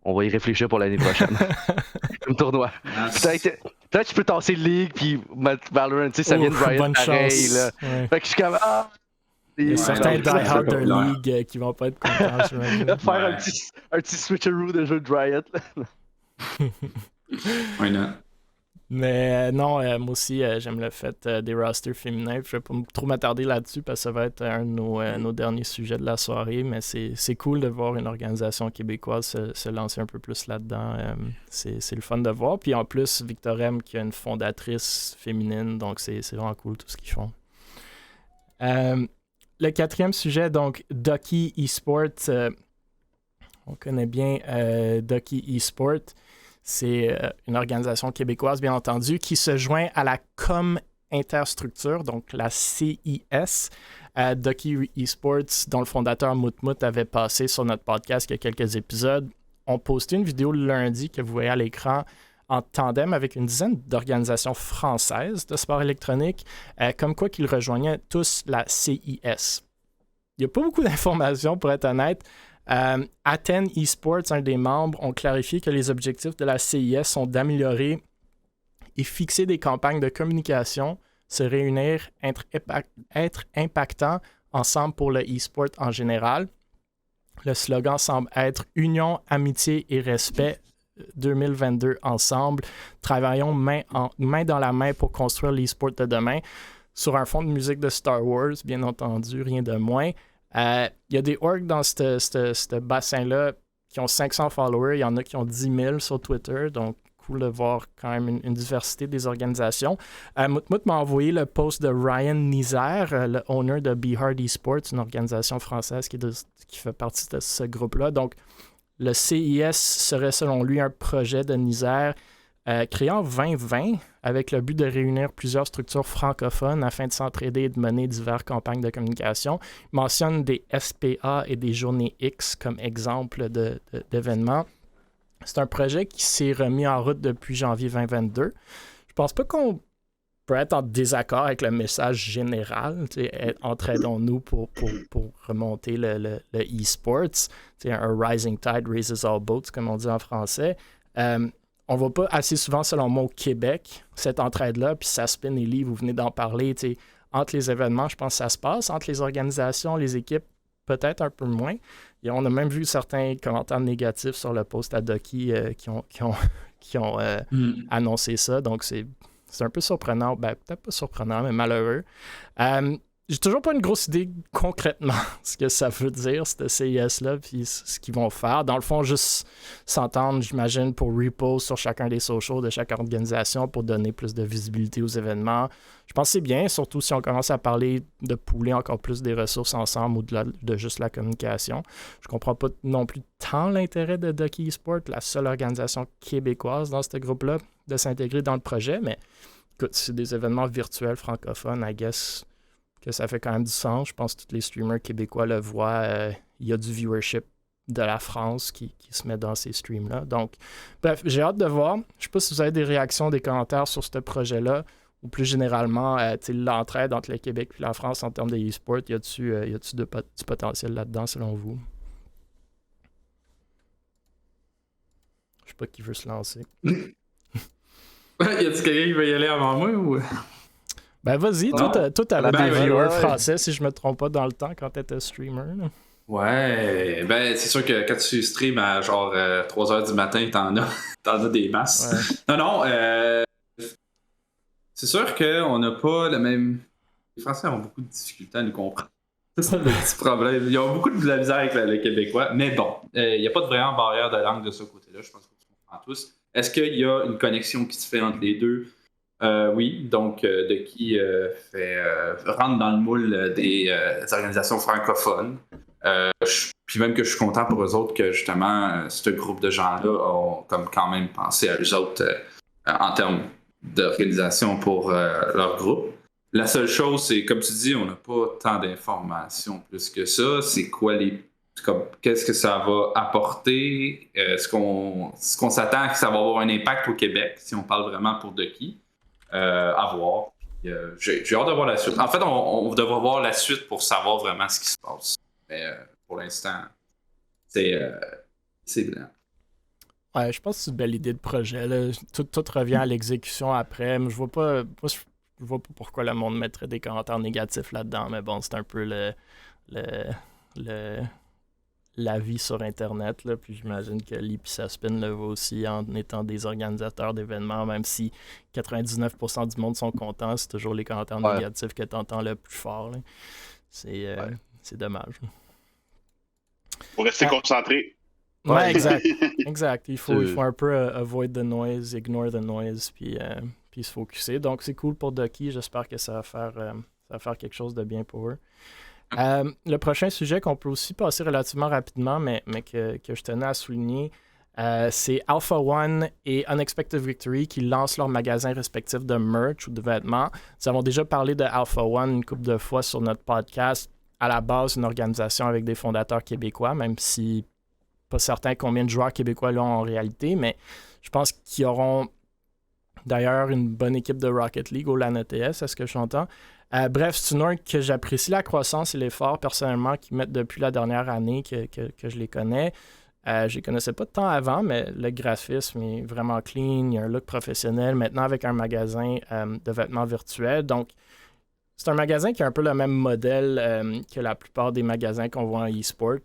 on va y réfléchir pour l'année prochaine. Comme tournoi. Peut-être tu peux tasser le League puis mettre Valorant, tu sais, ça vient de Riot pareil. Là. Ouais. Fait que je suis comme il y a certains die-hard de League qui vont pas être contents. Faire un petit switcheroo de jeu de Riot. Why not? Mais non, moi aussi, j'aime le fait des rosters féminins. Je vais pas trop m'attarder là-dessus parce que ça va être un de nos derniers sujets de la soirée. Mais c'est cool de voir une organisation québécoise se lancer un peu plus là-dedans. C'est le fun de voir. Puis en plus, Victorem qui a une fondatrice féminine, donc c'est vraiment cool tout ce qu'ils font. Le quatrième sujet, donc Ducky Esports. On connaît bien Ducky Esports. C'est une organisation québécoise, bien entendu, qui se joint à la Com Interstructure, donc la CIS. Ducky Esports, dont le fondateur Moutmout avait passé sur notre podcast il y a quelques épisodes, ont posté une vidéo le lundi que vous voyez à l'écran en tandem avec une dizaine d'organisations françaises de sport électronique, comme quoi qu'ils rejoignaient tous la CIS. Il n'y a pas beaucoup d'informations, pour être honnête. Athènes Esports, un des membres, ont clarifié que les objectifs de la CIS sont d'améliorer et fixer des campagnes de communication, se réunir, être impactants ensemble pour le e-sport en général. Le slogan semble être « Union, amitié et respect 2022 ensemble. Travaillons main dans la main pour construire l'e-sport de demain. » Sur un fond de musique de Star Wars, bien entendu, rien de moins. Il y a des orgs dans ce bassin-là qui ont 500 followers. Il y en a qui ont 10 000 sur Twitter. Donc, cool de voir quand même une diversité des organisations. Moutmout m'a envoyé le post de Ryan Nizer, le owner de Be Hard Esports, une organisation française qui fait partie de ce groupe-là. Donc, le CIS serait selon lui un projet de Nizer créé en 2020 avec le but de réunir plusieurs structures francophones afin de s'entraider et de mener diverses campagnes de communication. Il mentionne des SPA et des journées X comme exemple d'événements. C'est un projet qui s'est remis en route depuis janvier 2022. Je pense pas qu'on peut être en désaccord avec le message général. Entraidons-nous pour remonter le e-sports. Un rising tide raises all boats, comme on dit en français. On ne voit pas assez souvent, selon moi, au Québec, cette entraide-là. Puis Saspin et Lee, vous venez d'en parler. Entre les événements, je pense que ça se passe. Entre les organisations, les équipes, peut-être un peu moins. Et on a même vu certains commentaires négatifs sur le post à Ducky qui ont annoncé ça. Donc, c'est un peu surprenant. Ben, peut-être pas surprenant, mais malheureux. J'ai toujours pas une grosse idée concrètement ce que ça veut dire, ce CIS-là, puis ce qu'ils vont faire. Dans le fond, juste s'entendre, j'imagine, pour repost sur chacun des socials de chaque organisation pour donner plus de visibilité aux événements. Je pense que c'est bien, surtout si on commence à parler de pooler encore plus des ressources ensemble au-delà de juste la communication. Je comprends pas non plus tant l'intérêt de Ducky Esports, la seule organisation québécoise dans ce groupe-là, de s'intégrer dans le projet, mais écoute, c'est des événements virtuels francophones, I guess que ça fait quand même du sens. Je pense que tous les streamers québécois le voient. Il y a du viewership de la France qui se met dans ces streams-là. Donc, bref, j'ai hâte de voir. Je ne sais pas si vous avez des réactions, des commentaires sur ce projet-là, ou plus généralement, l'entraide entre le Québec et la France en termes de e-sport. Y a-tu du potentiel là-dedans, selon vous? Je ne sais pas qui veut se lancer. Y a-t-il quelqu'un qui veut y aller avant moi ou... Ben vas-y, toi t'avais des viewers français, si je me trompe pas, dans le temps, quand t'étais streamer. Là. Ouais, ben c'est sûr que quand tu stream à genre 3h du matin, t'en as des masses. Ouais. Non, c'est sûr qu'on n'a pas le même... Les Français ont beaucoup de difficultés à nous comprendre. C'est ça le petit problème. Ils ont beaucoup de la misère avec le québécois, mais bon, il n'y a pas de vraiment barrière de langue de ce côté-là, je pense qu'on se comprend tous. Est-ce qu'il y a une connexion qui se fait entre les deux? Oui, donc Ducky rentre dans le moule des organisations francophones. Puis même que je suis content pour eux autres que justement ce groupe de gens-là ont comme quand même pensé à eux autres en termes d'organisation pour leur groupe. La seule chose, c'est comme tu dis, on n'a pas tant d'informations plus que ça. C'est quoi qu'est-ce que ça va apporter? Est-ce qu'on s'attend que ça va avoir un impact au Québec si on parle vraiment pour Ducky? À voir. J'ai hâte de voir la suite. En fait, on devra voir la suite pour savoir vraiment ce qui se passe. Mais pour l'instant, c'est blanc. Ouais, je pense que c'est une belle idée de projet. Là. Tout revient à l'exécution après. Mais je vois pas pourquoi le monde mettrait des commentaires négatifs là-dedans. Mais bon, c'est un peu la vie sur Internet, là, puis j'imagine que Lee et Saspin le voient aussi en étant des organisateurs d'événements, même si 99% du monde sont contents, c'est toujours les commentaires négatifs que tu entends le plus fort. Là. C'est dommage. Faut rester concentré. Ouais, exact. Il faut un peu avoid the noise, ignore the noise, puis se focusser. Donc, c'est cool pour Ducky. J'espère que ça va faire quelque chose de bien pour eux. Le prochain sujet qu'on peut aussi passer relativement rapidement, mais que je tenais à souligner, c'est Alpha One et Unexpected Victory qui lancent leurs magasins respectifs de merch ou de vêtements. Nous avons déjà parlé de Alpha One une couple de fois sur notre podcast. À la base, une organisation avec des fondateurs québécois, même si pas certain combien de joueurs québécois l'ont en réalité, mais je pense qu'ils auront d'ailleurs une bonne équipe de Rocket League au LAN ETS, est-ce que j'entends? Bref, c'est une orgue que j'apprécie la croissance et l'effort personnellement qu'ils mettent depuis la dernière année que je les connais. Je les connaissais pas de temps avant, mais le graphisme est vraiment clean, il y a un look professionnel, maintenant avec un magasin de vêtements virtuels. Donc, c'est un magasin qui a un peu le même modèle que la plupart des magasins qu'on voit en e-sport.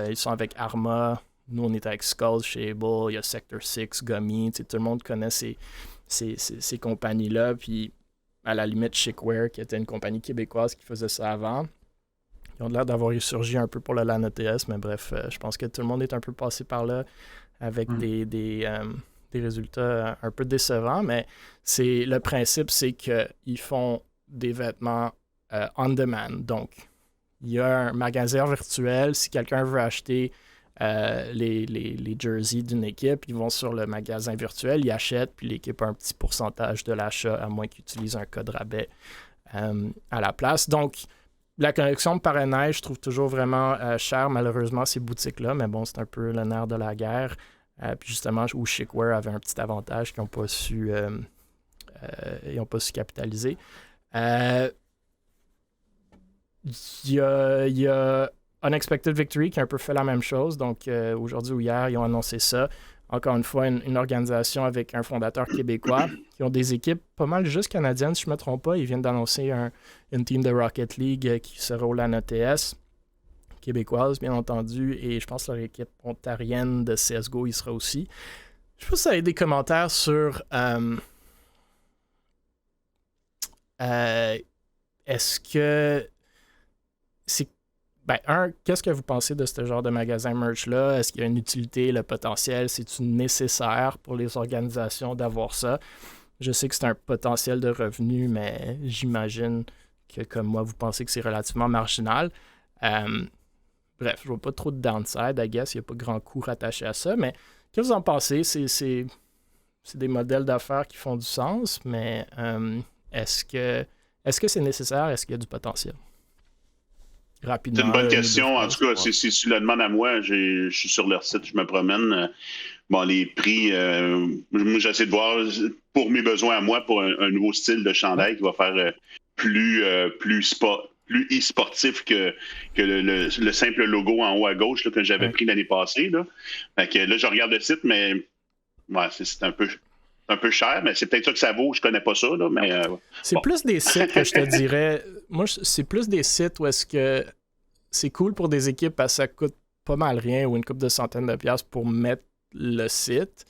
Ils sont avec Arma, nous on est avec Skulls chez Able, il y a Sector 6, Gummy, tout le monde connaît ces compagnies-là, puis à la limite Chickware, qui était une compagnie québécoise qui faisait ça avant. Ils ont l'air d'avoir ressurgi un peu pour le LAN ETS, mais bref, je pense que tout le monde est un peu passé par là avec des résultats un peu décevants, mais le principe, c'est qu'ils font des vêtements on demand. Donc, il y a un magasin virtuel. Si quelqu'un veut acheter les jerseys d'une équipe, ils vont sur le magasin virtuel, ils achètent, puis l'équipe a un petit pourcentage de l'achat, à moins qu'ils utilisent un code rabais à la place. Donc, la connexion de parrainage, je trouve toujours vraiment cher, malheureusement, ces boutiques-là, mais bon, c'est un peu le nerf de la guerre. Puis justement, où Chicware avait un petit avantage qu'ils n'ont pas su capitaliser. Il y a Unexpected Victory qui a un peu fait la même chose. Donc, aujourd'hui ou hier, ils ont annoncé ça. Encore une fois, une organisation avec un fondateur québécois qui ont des équipes pas mal juste canadiennes, si je ne me trompe pas. Ils viennent d'annoncer une team de Rocket League qui sera au LAN ETS, québécoise, bien entendu. Et je pense que leur équipe ontarienne de CSGO y sera aussi. Je sais pas si vous avez des commentaires sur... est-ce que c'est... qu'est-ce que vous pensez de ce genre de magasin merch-là? Est-ce qu'il y a une utilité, le potentiel? C'est-tu nécessaire pour les organisations d'avoir ça? Je sais que c'est un potentiel de revenu, mais j'imagine que, comme moi, vous pensez que c'est relativement marginal. Bref, je vois pas trop de downside, I guess. Il n'y a pas grand coût rattaché à ça, mais qu'est-ce que vous en pensez? C'est des modèles d'affaires qui font du sens, mais est-ce que c'est nécessaire? Est-ce qu'il y a du potentiel? Rapidement. C'est une bonne question. En tout cas, si tu le demandes à moi, je suis sur leur site, je me promène. Bon, les prix, moi, j'essaie de voir pour mes besoins à moi, pour un nouveau style de chandail qui va faire plus e-sportif que le simple logo en haut à gauche là, que j'avais pris l'année passée. Là. Fait que là, je regarde le site, mais ouais, c'est un peu cher, mais c'est peut-être ça que ça vaut. Je connais pas ça, là, mais... c'est plus des sites que je te dirais... Moi, c'est plus des sites où est-ce que c'est cool pour des équipes parce que ça coûte pas mal rien ou une couple de centaines de piastres pour mettre le site.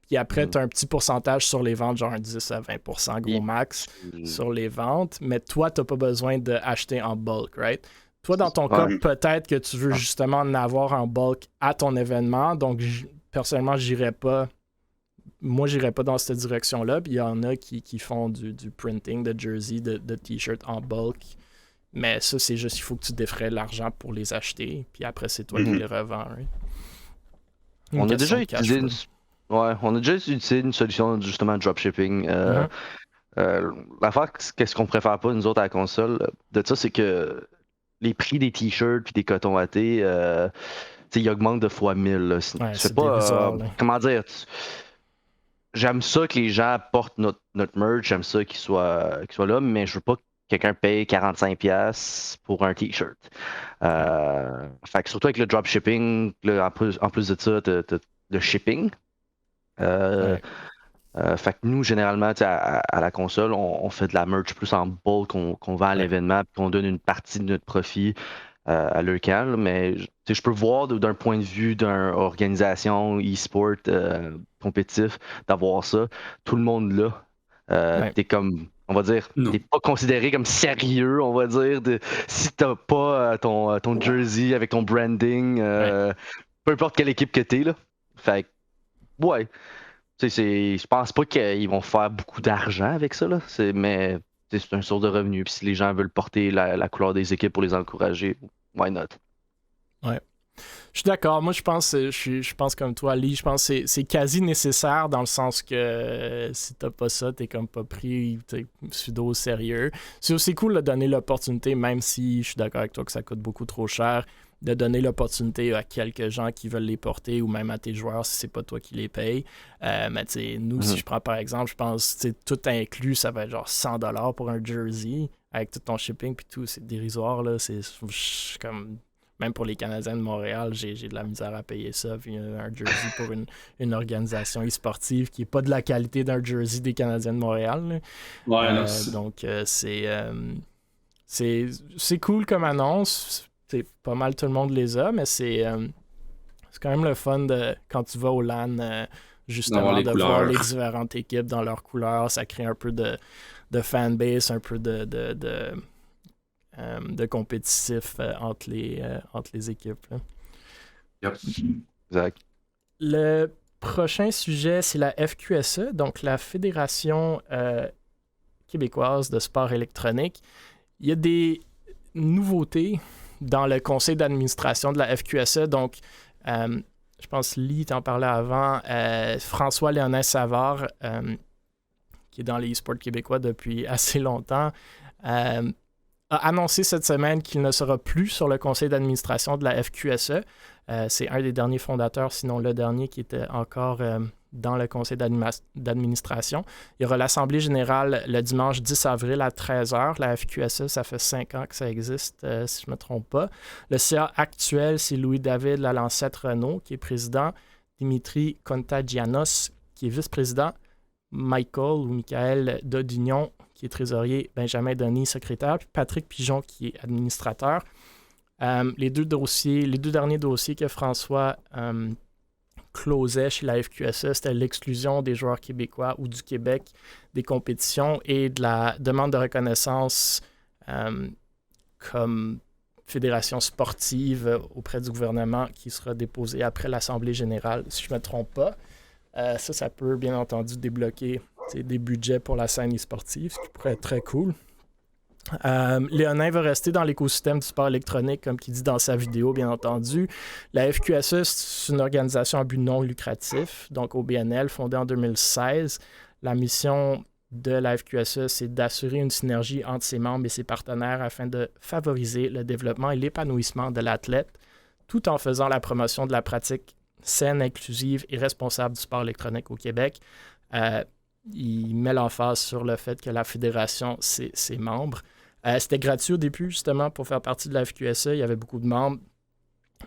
Puis après, tu as un petit pourcentage sur les ventes, genre un 10 à 20% gros max sur les ventes. Mais toi, tu n'as pas besoin d'acheter en bulk, right? Toi, dans ton cas, peut-être que tu veux justement en avoir en bulk à ton événement. Donc, personnellement, j'irais pas dans cette direction-là. Puis il y en a qui font du printing de jersey, de t-shirts en bulk. Mais ça, c'est juste, il faut que tu défrais l'argent pour les acheter. Puis après, c'est toi qui les revends. Right? On a déjà utilisé une solution justement de dropshipping. L'affaire, qu'est-ce qu'on préfère pas, nous autres, à la console, de ça, c'est que les prix des t-shirts et des cotons à thé, ils augmentent de fois 1000. C'est pas... comment dire... J'aime ça que les gens portent notre merch, j'aime ça qu'ils soient là, mais je veux pas que quelqu'un paye 45$ pour un t-shirt. Fait que surtout avec le dropshipping, en plus de ça, le shipping. Fait que nous, généralement, à la console, on fait de la merch plus en bulk qu'on vend à l'événement, puis qu'on donne une partie de notre profit à l'ECAL, mais je peux voir d'un point de vue d'une organisation e-sport compétitif d'avoir ça. Tout le monde là, t'es comme, on va dire, t'es pas considéré comme sérieux, on va dire, si t'as pas ton jersey avec ton branding, peu importe quelle équipe que t'es, là. Fait que, ouais, je pense pas qu'ils vont faire beaucoup d'argent avec ça, là, mais... c'est une source de revenus. Puis si les gens veulent porter la couleur des équipes pour les encourager, why not? Ouais. Je suis d'accord. Moi, je pense comme toi, Lee. Je pense que c'est quasi nécessaire dans le sens que si t'as pas ça, t'es comme pas pris pseudo au sérieux. C'est aussi cool de donner l'opportunité, même si je suis d'accord avec toi que ça coûte beaucoup trop cher, de donner l'opportunité à quelques gens qui veulent les porter ou même à tes joueurs si c'est pas toi qui les payes. Mais tu sais, nous, si je prends par exemple, je pense tout inclus, ça va être genre 100$ pour un jersey avec tout ton shipping puis tout. C'est dérisoire, là. C'est comme... Même pour les Canadiens de Montréal, j'ai de la misère à payer ça. Puis un jersey pour une organisation e-sportive qui n'est pas de la qualité d'un jersey des Canadiens de Montréal. Donc, c'est cool comme annonce. Pas mal tout le monde les a, mais c'est quand même le fun quand tu vas au LAN, justement, de voir les différentes équipes dans leurs couleurs. Ça crée un peu de fanbase, un peu de compétitif entre les équipes. Yep. Exact. Le prochain sujet, c'est la FQSE, donc la Fédération québécoise de sport électronique. Il y a des nouveautés dans le conseil d'administration de la FQSE. Donc, Je pense Lee t'en parlait avant. François-Léonin Savard, qui est dans les e-sports québécois depuis assez longtemps, a annoncé cette semaine qu'il ne sera plus sur le conseil d'administration de la FQSE. C'est un des derniers fondateurs, sinon le dernier, qui était encore dans le conseil d'administration. Il y aura l'Assemblée générale le dimanche 10 avril à 13h. La FQSE, ça fait 5 ans que ça existe, si je ne me trompe pas. Le CA actuel, c'est Louis-David Lalancette-Renault, qui est président, Dimitri Contagianos, qui est vice-président, Michael Dodignon, qui est trésorier, Benjamin Denis, secrétaire, puis Patrick Pigeon, qui est administrateur. Les deux derniers dossiers que François closait chez la FQSE, c'était l'exclusion des joueurs québécois ou du Québec des compétitions et de la demande de reconnaissance comme fédération sportive auprès du gouvernement qui sera déposée après l'Assemblée générale, si je ne me trompe pas. Ça peut bien entendu débloquer des budgets pour la scène e-sportive, ce qui pourrait être très cool. Léonin va rester dans l'écosystème du sport électronique, comme il dit dans sa vidéo, bien entendu. La FQSE, c'est une organisation à but non lucratif, donc au BNL, fondée en 2016. La mission de la FQSE, c'est d'assurer une synergie entre ses membres et ses partenaires afin de favoriser le développement et l'épanouissement de l'athlète, tout en faisant la promotion de la pratique saine, inclusive et responsable du sport électronique au Québec. Il met l'emphase sur le fait que la fédération, c'est ses membres. C'était gratuit au début, justement, pour faire partie de la FQSE. Il y avait beaucoup de membres,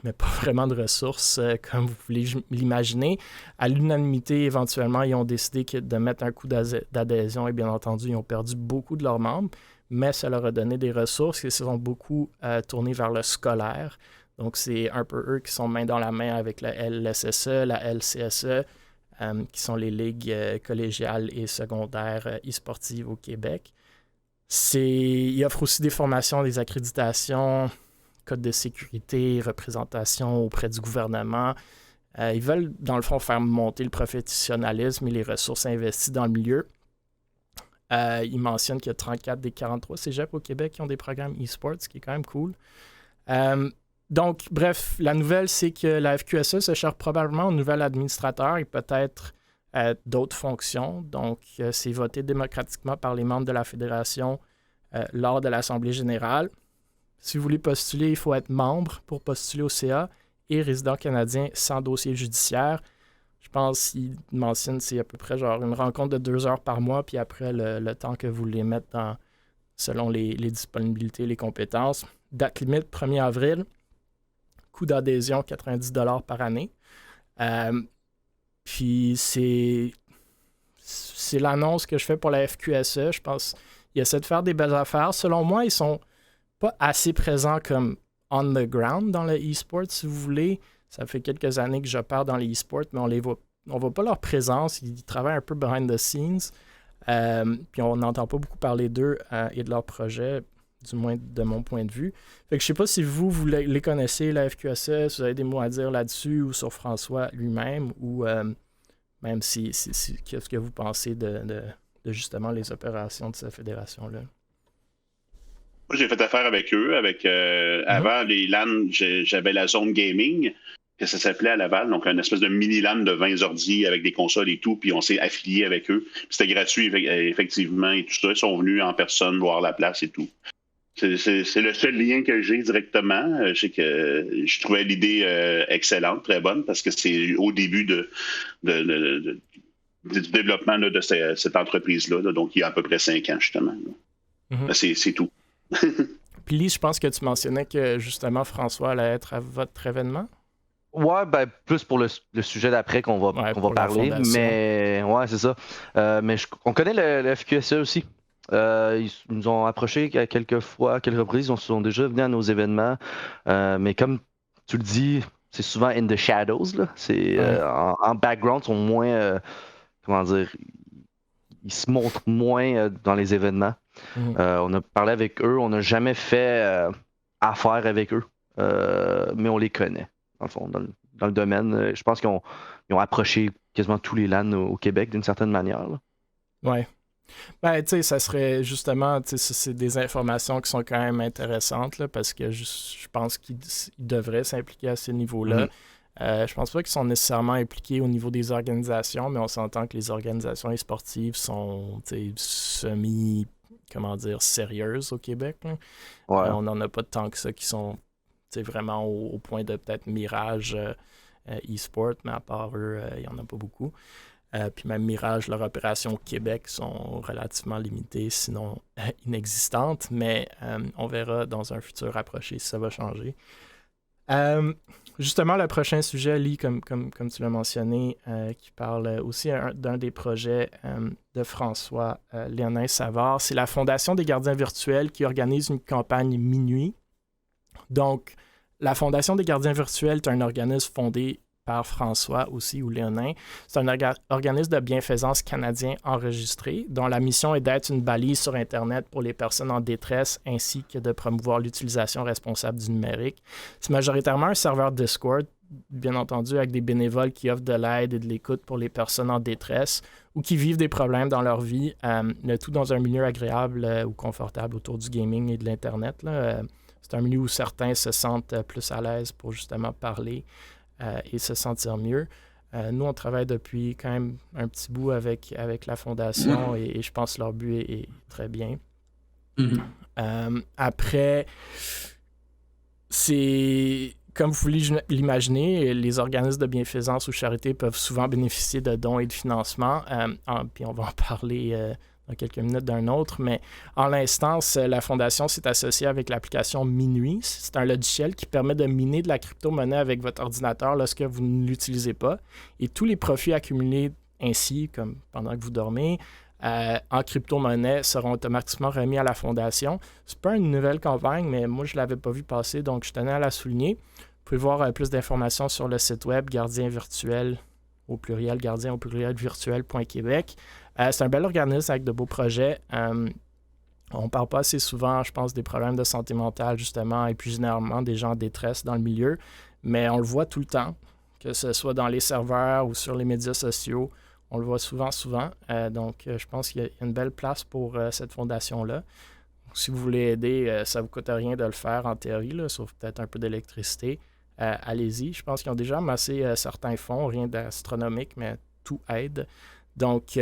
mais pas vraiment de ressources, comme vous pouvez l'imaginer. À l'unanimité, éventuellement, ils ont décidé de mettre un coup d'adhésion et bien entendu, ils ont perdu beaucoup de leurs membres, mais ça leur a donné des ressources et ils se sont beaucoup tournés vers le scolaire. Donc, c'est un peu eux qui sont main dans la main avec la LSSE, la LCSE, qui sont les ligues collégiales et secondaires e-sportives au Québec. Ils offrent aussi des formations, des accréditations, code de sécurité, représentation auprès du gouvernement. Ils veulent, dans le fond, faire monter le professionnalisme et les ressources investies dans le milieu. Ils mentionnent qu'il y a 34 des 43 cégeps au Québec qui ont des programmes e-sports, ce qui est quand même cool. Donc, bref, la nouvelle, c'est que la FQSE se cherche probablement un nouvel administrateur et peut-être d'autres fonctions. Donc, c'est voté démocratiquement par les membres de la fédération lors de l'Assemblée générale. Si vous voulez postuler, il faut être membre pour postuler au CA et résident canadien sans dossier judiciaire. Je pense qu'il mentionne c'est à peu près genre une rencontre de 2 heures par mois, puis après le temps que vous les mettez selon les disponibilités et les compétences. Date limite 1er avril. Coût d'adhésion, 90$ par année. Puis c'est l'annonce que je fais pour la FQSE. Je pense qu'ils essaient de faire des belles affaires. Selon moi, ils sont pas assez présents comme on the ground dans le e-sport, si vous voulez. Ça fait quelques années que je pars dans les e-sports, mais on voit pas leur présence. Ils travaillent un peu behind the scenes. Puis on n'entend pas beaucoup parler d'eux et de leurs projets, du moins de mon point de vue. Fait que je sais pas si vous les connaissez, la FQSE, si vous avez des mots à dire là-dessus ou sur François lui-même, ou même qu'est-ce que vous pensez de justement les opérations de cette fédération-là. Moi, j'ai fait affaire avec eux. Avant les LAN, j'avais la zone gaming, que ça s'appelait à Laval, donc une espèce de mini LAN de 20 ordi avec des consoles et tout, puis on s'est affilié avec eux. C'était gratuit, effectivement, et tout ça. Ils sont venus en personne voir la place et tout. C'est le seul lien que j'ai directement. Je trouvais l'idée excellente, très bonne, parce que c'est au début du développement là, de cette entreprise-là, là, donc il y a à peu près 5 ans, justement. Mm-hmm. C'est tout. Puis Lise, je pense que tu mentionnais que justement François allait être à votre événement. Ouais, plus pour le sujet d'après qu'on va parler, mais ouais, c'est ça. Mais on connaît le FQSE aussi. Ils nous ont approchés quelques reprises, ils sont déjà venus à nos événements. Mais comme tu le dis, c'est souvent in the shadows, là. C'est en background, ils sont moins comment dire, ils se montrent moins dans les événements. On a parlé avec eux, on n'a jamais fait affaire avec eux, mais on les connaît, dans le fond, dans le domaine. Je pense qu'ils ont approché quasiment tous les LAN au Québec d'une certaine manière. Là. Ouais. Tu sais, ça serait justement, tu sais, c'est des informations qui sont quand même intéressantes, là, parce que je pense qu'ils devraient s'impliquer à ce niveau-là. Je pense pas qu'ils sont nécessairement impliqués au niveau des organisations, mais on s'entend que les organisations sportives sont sérieuses au Québec. Ouais. On n'en a pas tant que ça qui sont vraiment au point de peut-être Mirage e-sport, mais à part eux, il n'y en a pas beaucoup. Puis même Mirage, leur opération au Québec sont relativement limitées, sinon inexistantes, mais on verra dans un futur rapproché si ça va changer. Justement, le prochain sujet, Lee, comme tu l'as mentionné, qui parle aussi d'un des projets de François Léonin Savard, c'est la Fondation des gardiens virtuels qui organise une campagne Minuit. Donc, la Fondation des gardiens virtuels est un organisme fondé par François aussi, ou Léonin. C'est un organisme de bienfaisance canadien enregistré, dont la mission est d'être une balise sur Internet pour les personnes en détresse, ainsi que de promouvoir l'utilisation responsable du numérique. C'est majoritairement un serveur Discord, bien entendu, avec des bénévoles qui offrent de l'aide et de l'écoute pour les personnes en détresse ou qui vivent des problèmes dans leur vie, le tout dans un milieu agréable ou confortable autour du gaming et de l'Internet. C'est un milieu où certains se sentent plus à l'aise pour justement parler et se sentir mieux. Nous, on travaille depuis quand même un petit bout avec la Fondation et je pense que leur but est très bien. Après, c'est... Comme vous pouvez l'imaginer, les organismes de bienfaisance ou charité peuvent souvent bénéficier de dons et de financements. Puis on va en parler dans quelques minutes d'un autre, mais en l'instance, la Fondation s'est associée avec l'application Minuit. C'est un logiciel qui permet de miner de la crypto-monnaie avec votre ordinateur lorsque vous ne l'utilisez pas. Et tous les profits accumulés ainsi, comme pendant que vous dormez, en crypto-monnaie seront automatiquement remis à la Fondation. C'est pas une nouvelle campagne, mais moi, je ne l'avais pas vu passer, donc je tenais à la souligner. Vous pouvez voir plus d'informations sur le site web Gardien Virtuel, au pluriel, gardien au pluriel virtuel.québec. C'est un bel organisme avec de beaux projets. On ne parle pas assez souvent, je pense, des problèmes de santé mentale, justement, et puis généralement des gens en détresse dans le milieu, mais on le voit tout le temps, que ce soit dans les serveurs ou sur les médias sociaux. On le voit souvent. Donc, je pense qu'il y a une belle place pour cette fondation-là. Donc, si vous voulez aider, ça ne vous coûte rien de le faire en théorie, là, sauf peut-être un peu d'électricité. Allez-y. Je pense qu'ils ont déjà amassé certains fonds, rien d'astronomique, mais tout aide. Donc,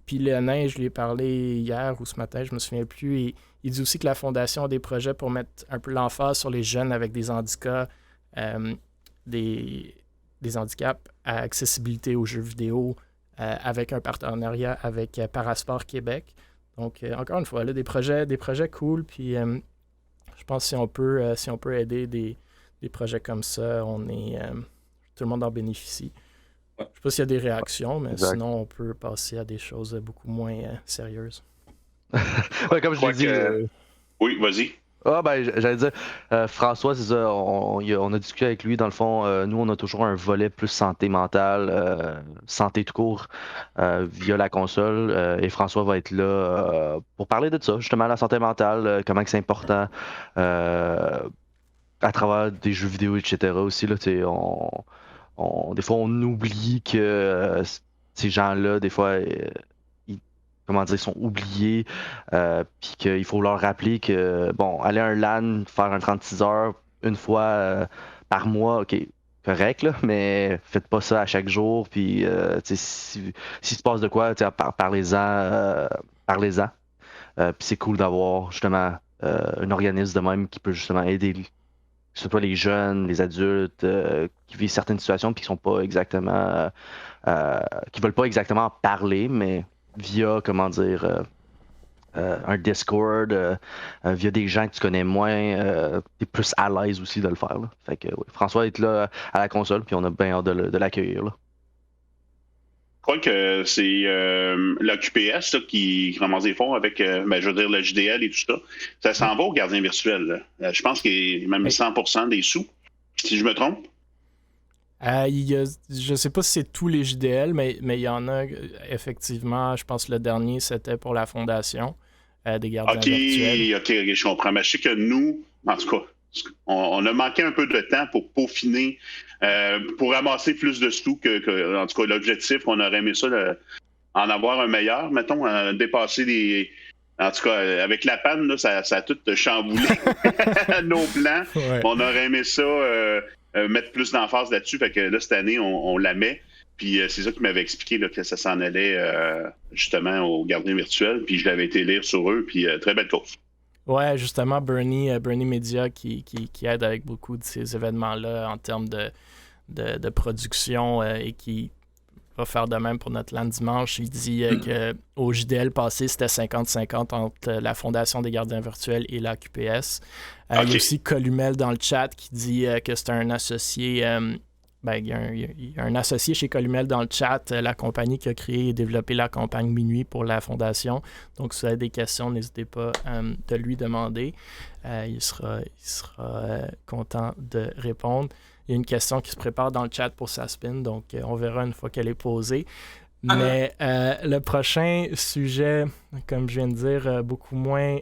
puis Léonin, je lui ai parlé hier ou ce matin, je ne me souviens plus, et il dit aussi que la Fondation a des projets pour mettre un peu l'emphase sur les jeunes avec des handicaps, des handicaps à accessibilité aux jeux vidéo, avec un partenariat avec Parasport Québec. Donc, encore une fois, là, des projets cool, puis je pense que si on peut aider des projets comme ça, tout le monde en bénéficie. Je ne sais pas s'il y a des réactions, mais sinon, on peut passer à des choses beaucoup moins sérieuses. Ouais, comme je l'ai dit. Oui, vas-y. J'allais dire, François, c'est ça, on a discuté avec lui, dans le fond, nous, on a toujours un volet plus santé mentale, santé tout court, via la console, et François va être là pour parler de ça, justement, la santé mentale, comment que c'est important, à travers des jeux vidéo, etc. aussi, là, des fois, on oublie que ces gens-là, des fois, ils sont oubliés, puis qu'il faut leur rappeler que, aller à un LAN, faire un 36 heures une fois par mois, ok, correct, là, mais faites pas ça à chaque jour, puis s'il se passe de quoi, parlez-en. Puis c'est cool d'avoir, justement, un organisme de même qui peut, justement, aider que ce soit les jeunes, les adultes qui vivent certaines situations puis qui sont pas exactement qui veulent pas exactement parler, mais via un Discord, via des gens que tu connais moins, t'es plus à l'aise aussi de le faire. Là. Fait que François est là à la console, puis on a bien hâte de l'accueillir. Là. Je crois que c'est la QPS là, qui ramasse des fonds avec, je veux dire, le JDL et tout ça. Ça s'en va au gardien virtuel. Je pense qu'il y a même 100% des sous, si je me trompe. Je ne sais pas si c'est tous les JDL, mais il y en a, effectivement. Je pense que le dernier, c'était pour la fondation des gardiens virtuels. OK, je comprends. Mais je sais que nous, en tout cas, on a manqué un peu de temps pour peaufiner, pour ramasser plus de sous que en tout cas, l'objectif, on aurait aimé ça, en avoir un meilleur, mettons, dépasser des... En tout cas, avec la panne, là, ça a tout chamboulé nos plans. Ouais. On aurait aimé ça mettre plus d'emphase là-dessus. Fait que là, cette année, on la met. Puis c'est ça qui m'avait expliqué là, que ça s'en allait justement aux gardiens virtuels. Puis je l'avais été lire sur eux. Puis très belle cause. Ouais, justement, Bernie Media qui aide avec beaucoup de ces événements-là en termes de production et qui va faire de même pour notre LAN dimanche. Il dit qu'au JDL passé, c'était 50-50 entre la Fondation des gardiens virtuels et la QPS. Il y a aussi Columel dans le chat qui dit que c'est un associé... il y a un associé chez Columel dans le chat, la compagnie qui a créé et développé la campagne Minuit pour la Fondation. Donc, si vous avez des questions, n'hésitez pas de lui demander. Il sera content de répondre. Il y a une question qui se prépare dans le chat pour Saspin, donc on verra une fois qu'elle est posée. Mais le prochain sujet, comme je viens de dire, beaucoup moins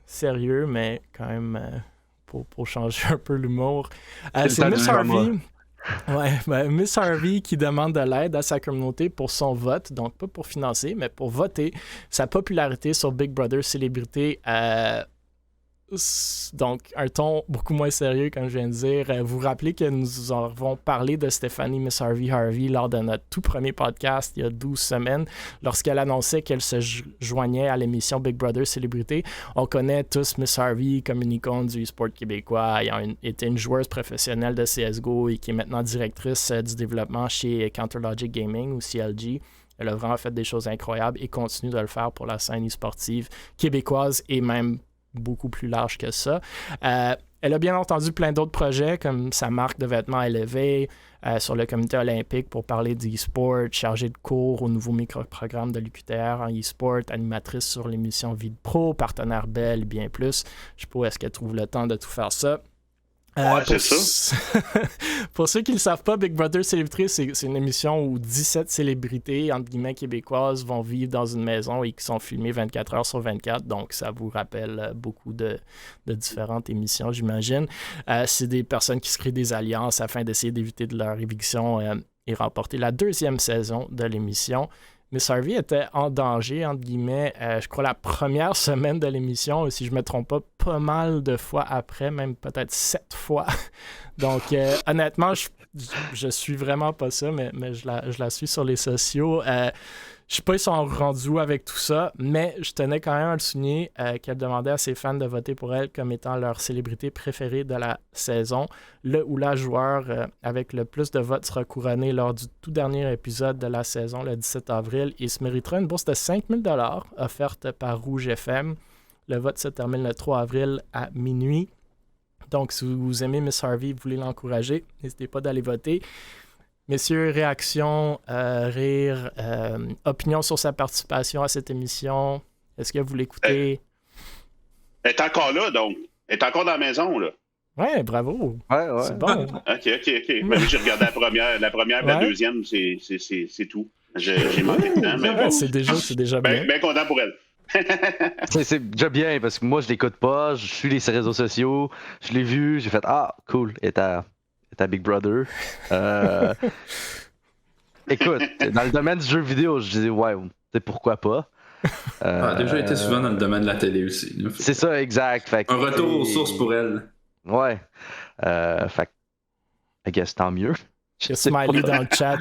sérieux, mais quand même pour changer un peu l'humour. C'est Miss Harvey. Ouais, Miss Harvey qui demande de l'aide à sa communauté pour son vote, donc pas pour financer, mais pour voter sa popularité sur Big Brother Célébrité. Donc, un ton beaucoup moins sérieux, comme je viens de dire. Vous vous rappelez que nous avons parlé de Stéphanie Miss Harvey lors de notre tout premier podcast il y a 12 semaines, lorsqu'elle annonçait qu'elle se joignait à l'émission Big Brother Célébrité. On connaît tous Miss Harvey comme une icône du e-sport québécois, ayant été une joueuse professionnelle de CSGO et qui est maintenant directrice du développement chez Counterlogic Gaming ou CLG. Elle a vraiment fait des choses incroyables et continue de le faire pour la scène e-sportive québécoise et même beaucoup plus large que ça. Elle a bien entendu plein d'autres projets comme sa marque de vêtements élevée sur le comité olympique pour parler d'e-sport, chargée de cours au nouveau micro-programme de l'UQTR en e-sport, animatrice sur l'émission Vie de Pro, partenaire Bell, bien plus. Je sais pas, est-ce qu'elle trouve le temps de tout faire ça? C'est ça. Pour ceux qui ne le savent pas, Big Brother Célébrité, c'est une émission où 17 célébrités, entre guillemets, québécoises, vont vivre dans une maison et qui sont filmées 24 heures sur 24. Donc, ça vous rappelle beaucoup de différentes émissions, j'imagine. C'est des personnes qui se créent des alliances afin d'essayer d'éviter de leur éviction et remporter la 2e saison de l'émission. Miss Harvey était en danger, entre guillemets, je crois la première semaine de l'émission, si je ne me trompe pas mal de fois après, même peut-être 7 fois. Donc, honnêtement, je suis vraiment pas ça, mais je la suis sur les sociaux. Je sais pas ils sont rendus où avec tout ça, mais je tenais quand même à le souligner qu'elle demandait à ses fans de voter pour elle comme étant leur célébrité préférée de la saison. Le ou la joueur avec le plus de votes sera couronné lors du tout dernier épisode de la saison, le 17 avril. Il se méritera une bourse de 5 000 $ offerte par Rouge FM. Le vote se termine le 3 avril à minuit. Donc, si vous aimez Miss Harvey, vous voulez l'encourager, n'hésitez pas d'aller voter. Messieurs, réaction, rire, opinion sur sa participation à cette émission. Est-ce que vous l'écoutez? Elle est encore là, donc. Elle est encore dans la maison, là. Ouais, bravo. Ouais. C'est bon. OK. Ben, j'ai regardé la première, la deuxième, c'est tout. J'ai manqué de temps, mais bon. C'est déjà bien. Bien content pour elle. C'est déjà bien parce que moi je l'écoute pas, je suis les réseaux sociaux, je l'ai vu, j'ai fait cool, elle est à Big Brother. Écoute, dans le domaine du jeu vidéo, je disais c'est pourquoi pas. Elle a déjà été souvent dans le domaine de la télé aussi. Là, c'est ça, exact. Fait un retour aux sources pour elle. Ouais. Fait I guess tant mieux. Il y a Smiley dans le chat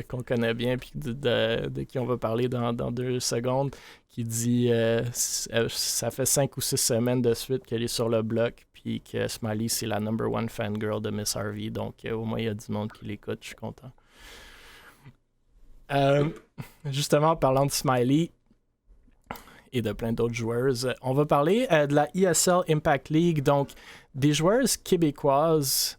qu'on connaît bien puis de qui on va parler dans 2 secondes, qui dit ça fait 5 ou 6 semaines de suite qu'elle est sur le bloc puis que Smiley c'est la #1 fangirl de Miss Harvey, donc au moins il y a du monde qui l'écoute, je suis content. Justement, en parlant de Smiley et de plein d'autres joueuses, on va parler de la ESL Impact League, donc des joueuses québécoises.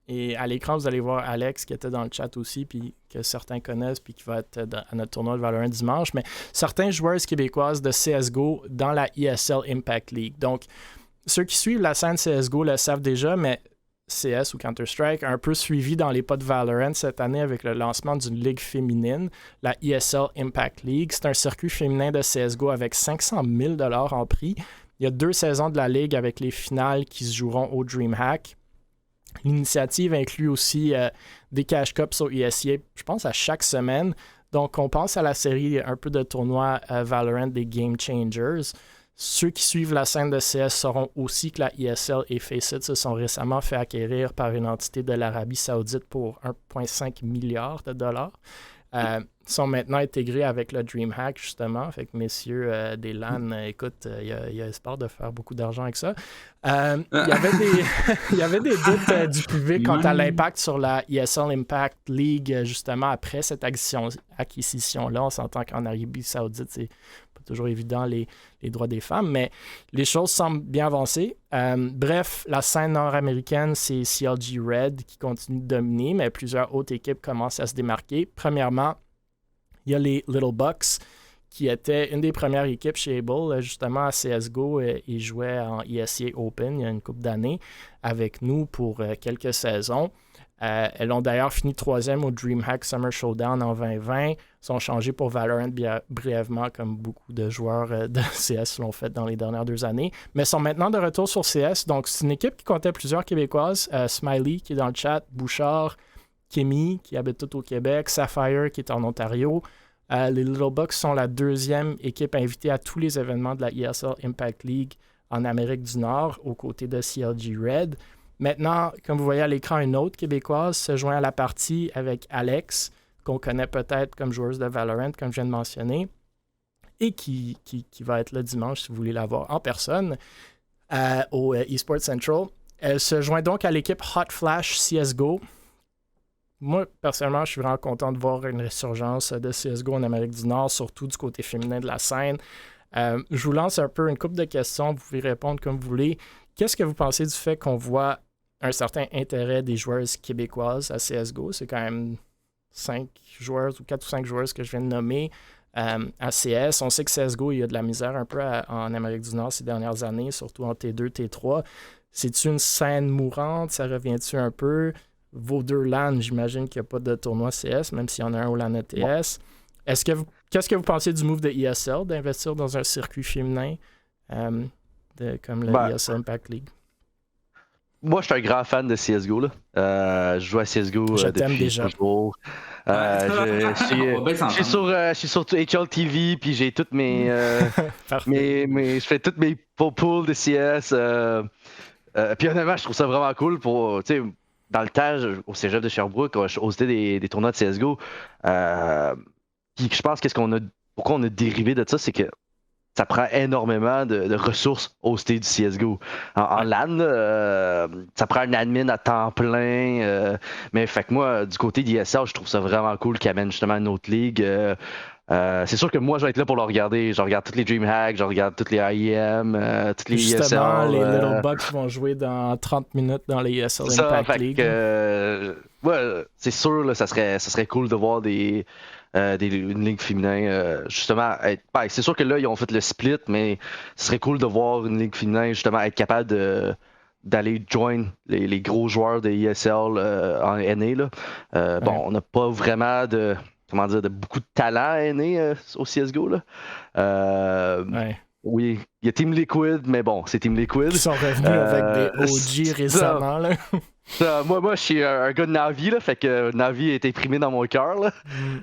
Et à l'écran, vous allez voir Alex qui était dans le chat aussi, puis que certains connaissent, puis qui va être à notre tournoi de Valorant dimanche. Mais certains joueuses québécoises de CSGO dans la ESL Impact League. Donc, ceux qui suivent la scène CSGO le savent déjà, mais CS ou Counter-Strike a un peu suivi dans les pas de Valorant cette année avec le lancement d'une ligue féminine, la ESL Impact League. C'est un circuit féminin de CSGO avec 500 000 $ en prix. Il y a 2 saisons de la ligue avec les finales qui se joueront au DreamHack. L'initiative inclut aussi des cash cups au ESEA, je pense, à chaque semaine. Donc, on pense à la série un peu de tournois Valorant des Game Changers. Ceux qui suivent la scène de CS sauront aussi que la ESL et Faceit se sont récemment fait acquérir par une entité de l'Arabie Saoudite pour 1,5 milliard de dollars. Sont maintenant intégrés avec le DreamHack, justement. Fait que, messieurs des LAN, écoute, il y a espoir de faire beaucoup d'argent avec ça. Il y avait des doutes du public quant à l'impact sur la ESL Impact League, justement, après cette acquisition-là. On s'entend qu'en Arabie Saoudite, c'est pas toujours évident les droits des femmes, mais les choses semblent bien avancer. Bref, la scène nord-américaine, c'est CLG Red qui continue de dominer, mais plusieurs autres équipes commencent à se démarquer. Premièrement, il y a les Little Bucks, qui étaient une des premières équipes chez Able, justement à CSGO. Ils jouaient en ESEA Open il y a une couple d'années avec nous pour quelques saisons. Elles ont d'ailleurs fini 3e au DreamHack Summer Showdown en 2020. Sont changées pour Valorant brièvement, comme beaucoup de joueurs de CS l'ont fait dans les dernières 2 années. Mais sont maintenant de retour sur CS. Donc, c'est une équipe qui comptait plusieurs Québécoises. Smiley, qui est dans le chat, Bouchard, Kémy, qui habite tout au Québec, Sapphire, qui est en Ontario. Les Little Bucks sont la 2e équipe invitée à tous les événements de la ESL Impact League en Amérique du Nord, aux côtés de CLG Red. Maintenant, comme vous voyez à l'écran, une autre Québécoise se joint à la partie avec Alex, qu'on connaît peut-être comme joueuse de Valorant, comme je viens de mentionner, et qui va être là dimanche, si vous voulez la voir en personne, au eSports Central. Elle se joint donc à l'équipe Hot Flash CSGO. Moi, personnellement, je suis vraiment content de voir une résurgence de CSGO en Amérique du Nord, surtout du côté féminin de la scène. Je vous lance un peu une couple de questions, vous pouvez répondre comme vous voulez. Qu'est-ce que vous pensez du fait qu'on voit un certain intérêt des joueuses québécoises à CSGO? C'est quand même 5 joueuses ou 4 ou 5 joueuses que je viens de nommer à CS. On sait que CSGO, il y a de la misère un peu en Amérique du Nord ces dernières années, surtout en T2, T3. C'est-tu une scène mourante? Ça revient-tu un peu? Vos 2 LAN, j'imagine qu'il n'y a pas de tournoi CS, même s'il y en a un au LAN ETS. Qu'est-ce que vous pensez du move de ESL, d'investir dans un circuit féminin comme la ESL Impact League? Moi, je suis un grand fan de CSGO. Là. Je joue à CSGO depuis toujours. Je suis sur HL TV, puis j'ai toutes mes... je fais toutes mes pools de CS. Puis honnêtement, je trouve ça vraiment cool pour... Dans le temps, au cégep de Sherbrooke, je hostais des tournois de CSGO. Puis je pense pourquoi on a dérivé de ça, c'est que ça prend énormément de ressources hostées du CSGO. En LAN, ça prend un admin à temps plein. Mais fait que moi, du côté d'ISL, je trouve ça vraiment cool qu'ils amènent justement une autre ligue. C'est sûr que moi, je vais être là pour le regarder. Je regarde tous les DreamHack, je regarde toutes les IEM, toutes les justement, ESL. Les Little Bucks vont jouer dans 30 minutes dans les ESL Impact League. Ouais, c'est sûr, là, ça serait cool de voir une ligue féminin justement c'est sûr que là ils ont fait le split, mais ce serait cool de voir une ligue féminin justement être capable d'aller join les gros joueurs de ESL en NA là. Bon, on n'a pas vraiment de beaucoup de talent NA au CSGO là. Oui, il y a Team Liquid, mais bon, c'est Team Liquid. Ils sont revenus avec des OG récemment là. Moi, je suis un gars de Navi, là, fait que Navi est imprimé dans mon cœur.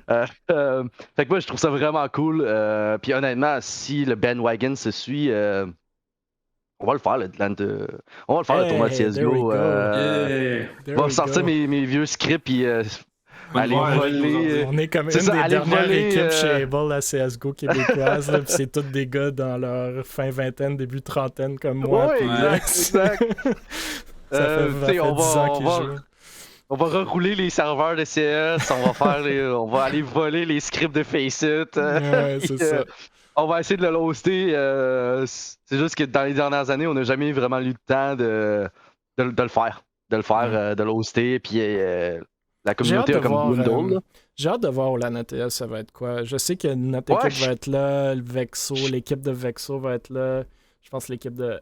Fait que moi, je trouve ça vraiment cool. Puis honnêtement, si le bandwagon se suit, on va le faire, on va le faire, le tournoi de CSGO. Je vais sortir mes vieux scripts, puis aller voler. On est comme une des dernières équipes chez Able à CSGO québécoise, puis c'est tous des gars dans leur fin vingtaine, début trentaine comme moi. Ouais, exact. Ça fait 10 ans qu'ils jouent. On va rerouler les serveurs de CS, on va aller voler les scripts de Faceit. Ouais, c'est ça. On va essayer de le hoster. C'est juste que dans les dernières années, on n'a jamais vraiment eu le temps de le faire. De le hoster. Puis la communauté a comme Windows. J'ai hâte de voir au LAN ETS ça va être quoi. Je sais que notre équipe va être là, le Vexo, l'équipe de Vexo va être là. Je pense que l'équipe de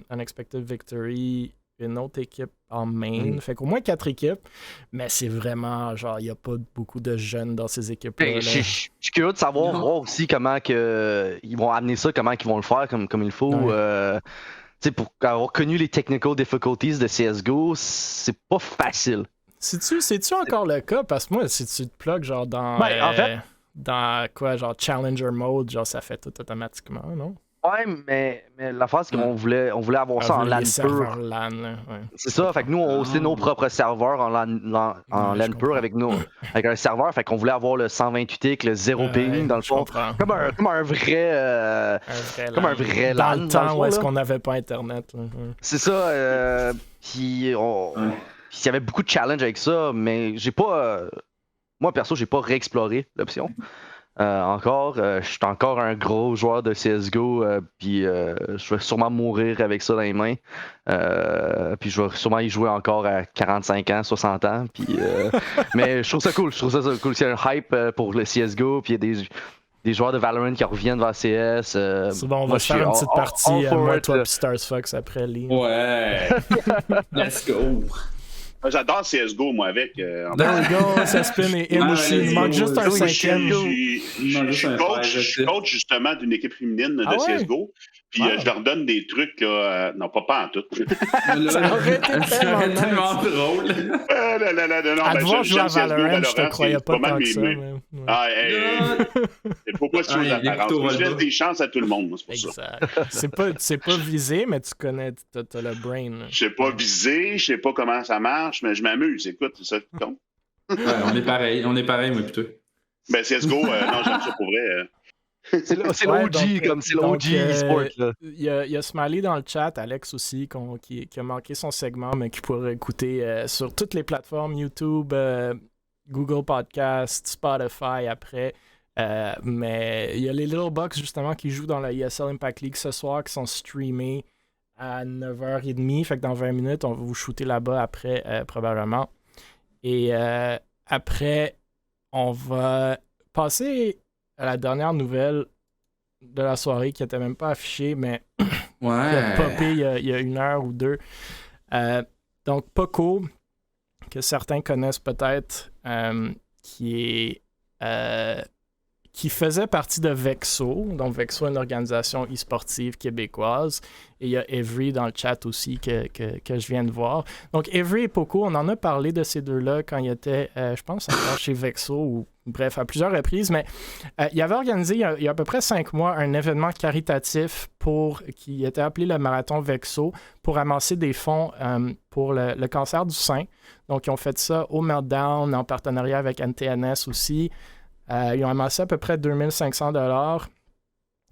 Unexpected Victory, une autre équipe en main. Fait qu'au moins 4 équipes, mais c'est vraiment genre, il n'y a pas beaucoup de jeunes dans ces équipes-là. Je suis curieux de savoir aussi comment ils vont amener ça, comment ils vont le faire comme il faut. Pour avoir connu les technical difficulties de CSGO, c'est pas facile. C'est-tu encore le cas? Parce que moi, si tu te plugues genre dans. En fait, dans quoi, genre Challenger Mode, genre ça fait tout automatiquement, non? Ouais, mais l'affaire, c'est qu'on voulait avoir ça en LAN pur. LAN, ouais. C'est ça, fait que nous, on hostait nos propres serveurs en LAN pur avec un serveur, fait qu'on voulait avoir le 128 avec le 0 ping, dans le fond. Comme un vrai LAN. Dans le temps où est-ce qu'on n'avait pas Internet. Là. C'est ça, puis il y avait beaucoup de challenges avec ça, mais j'ai pas... moi, perso, j'ai pas réexploré l'option. Encore, je suis encore un gros joueur de CSGO, puis je vais sûrement mourir avec ça dans les mains. Puis je vais sûrement y jouer encore à 45 ans, 60 ans. Puis, mais je trouve ça cool. C'est un hype pour le CSGO, puis il y a des joueurs de Valorant qui reviennent vers CS. C'est bon, on va se faire une petite partie, moi, toi, puis Stars Fox après les. Ouais! Let's go! J'adore CSGO, moi, avec. There we go, ça spin et in aussi. Il manque juste un cinquième. Je suis coach justement d'une équipe féminine de CSGO. Puis je leur donne des trucs, non, pas en tout. Ça aurait été tellement drôle. À devoir jouer à Valorant, je te croyais pas tant que ça. Il faut pas se jouer d'apparence. Je laisse des chances à tout le monde, c'est pour ça. C'est pas visé, mais tu connais, t'as le brain. Je sais pas viser, je sais pas comment ça marche, mais je m'amuse, écoute, c'est ça qui compte. On est pareil, moi, plutôt. Ben, CSGO, non, j'aime ça pour vrai. C'est l'OG, comme c'est l'OG e-sport. Il y a Smiley dans le chat, Alex aussi, qui a manqué son segment, mais qui pourrait écouter sur toutes les plateformes, YouTube, Google Podcast, Spotify après. Mais il y a les Little Bucks, justement, qui jouent dans la ESL Impact League ce soir, qui sont streamés à 9h30. Fait que dans 20 minutes, on va vous shooter là-bas après, probablement. Et après, on va passer à la dernière nouvelle de la soirée qui n'était même pas affichée, mais qui a popé il y a 1 heure ou 2. Donc, Poco, que certains connaissent peut-être, qui faisait partie de Vexo. Donc, Vexo est une organisation e-sportive québécoise. Et il y a Avery dans le chat aussi que je viens de voir. Donc, Avery et Poco, on en a parlé de ces deux-là quand ils étaient, je pense, encore chez Vexo ou bref, à plusieurs reprises. Mais il avait organisé, il y a à peu près 5 mois, un événement caritatif qui était appelé le Marathon Vexo pour amasser des fonds pour le cancer du sein. Donc, ils ont fait ça au Meltdown en partenariat avec NTNS aussi. Ils ont amassé à peu près 2500 $.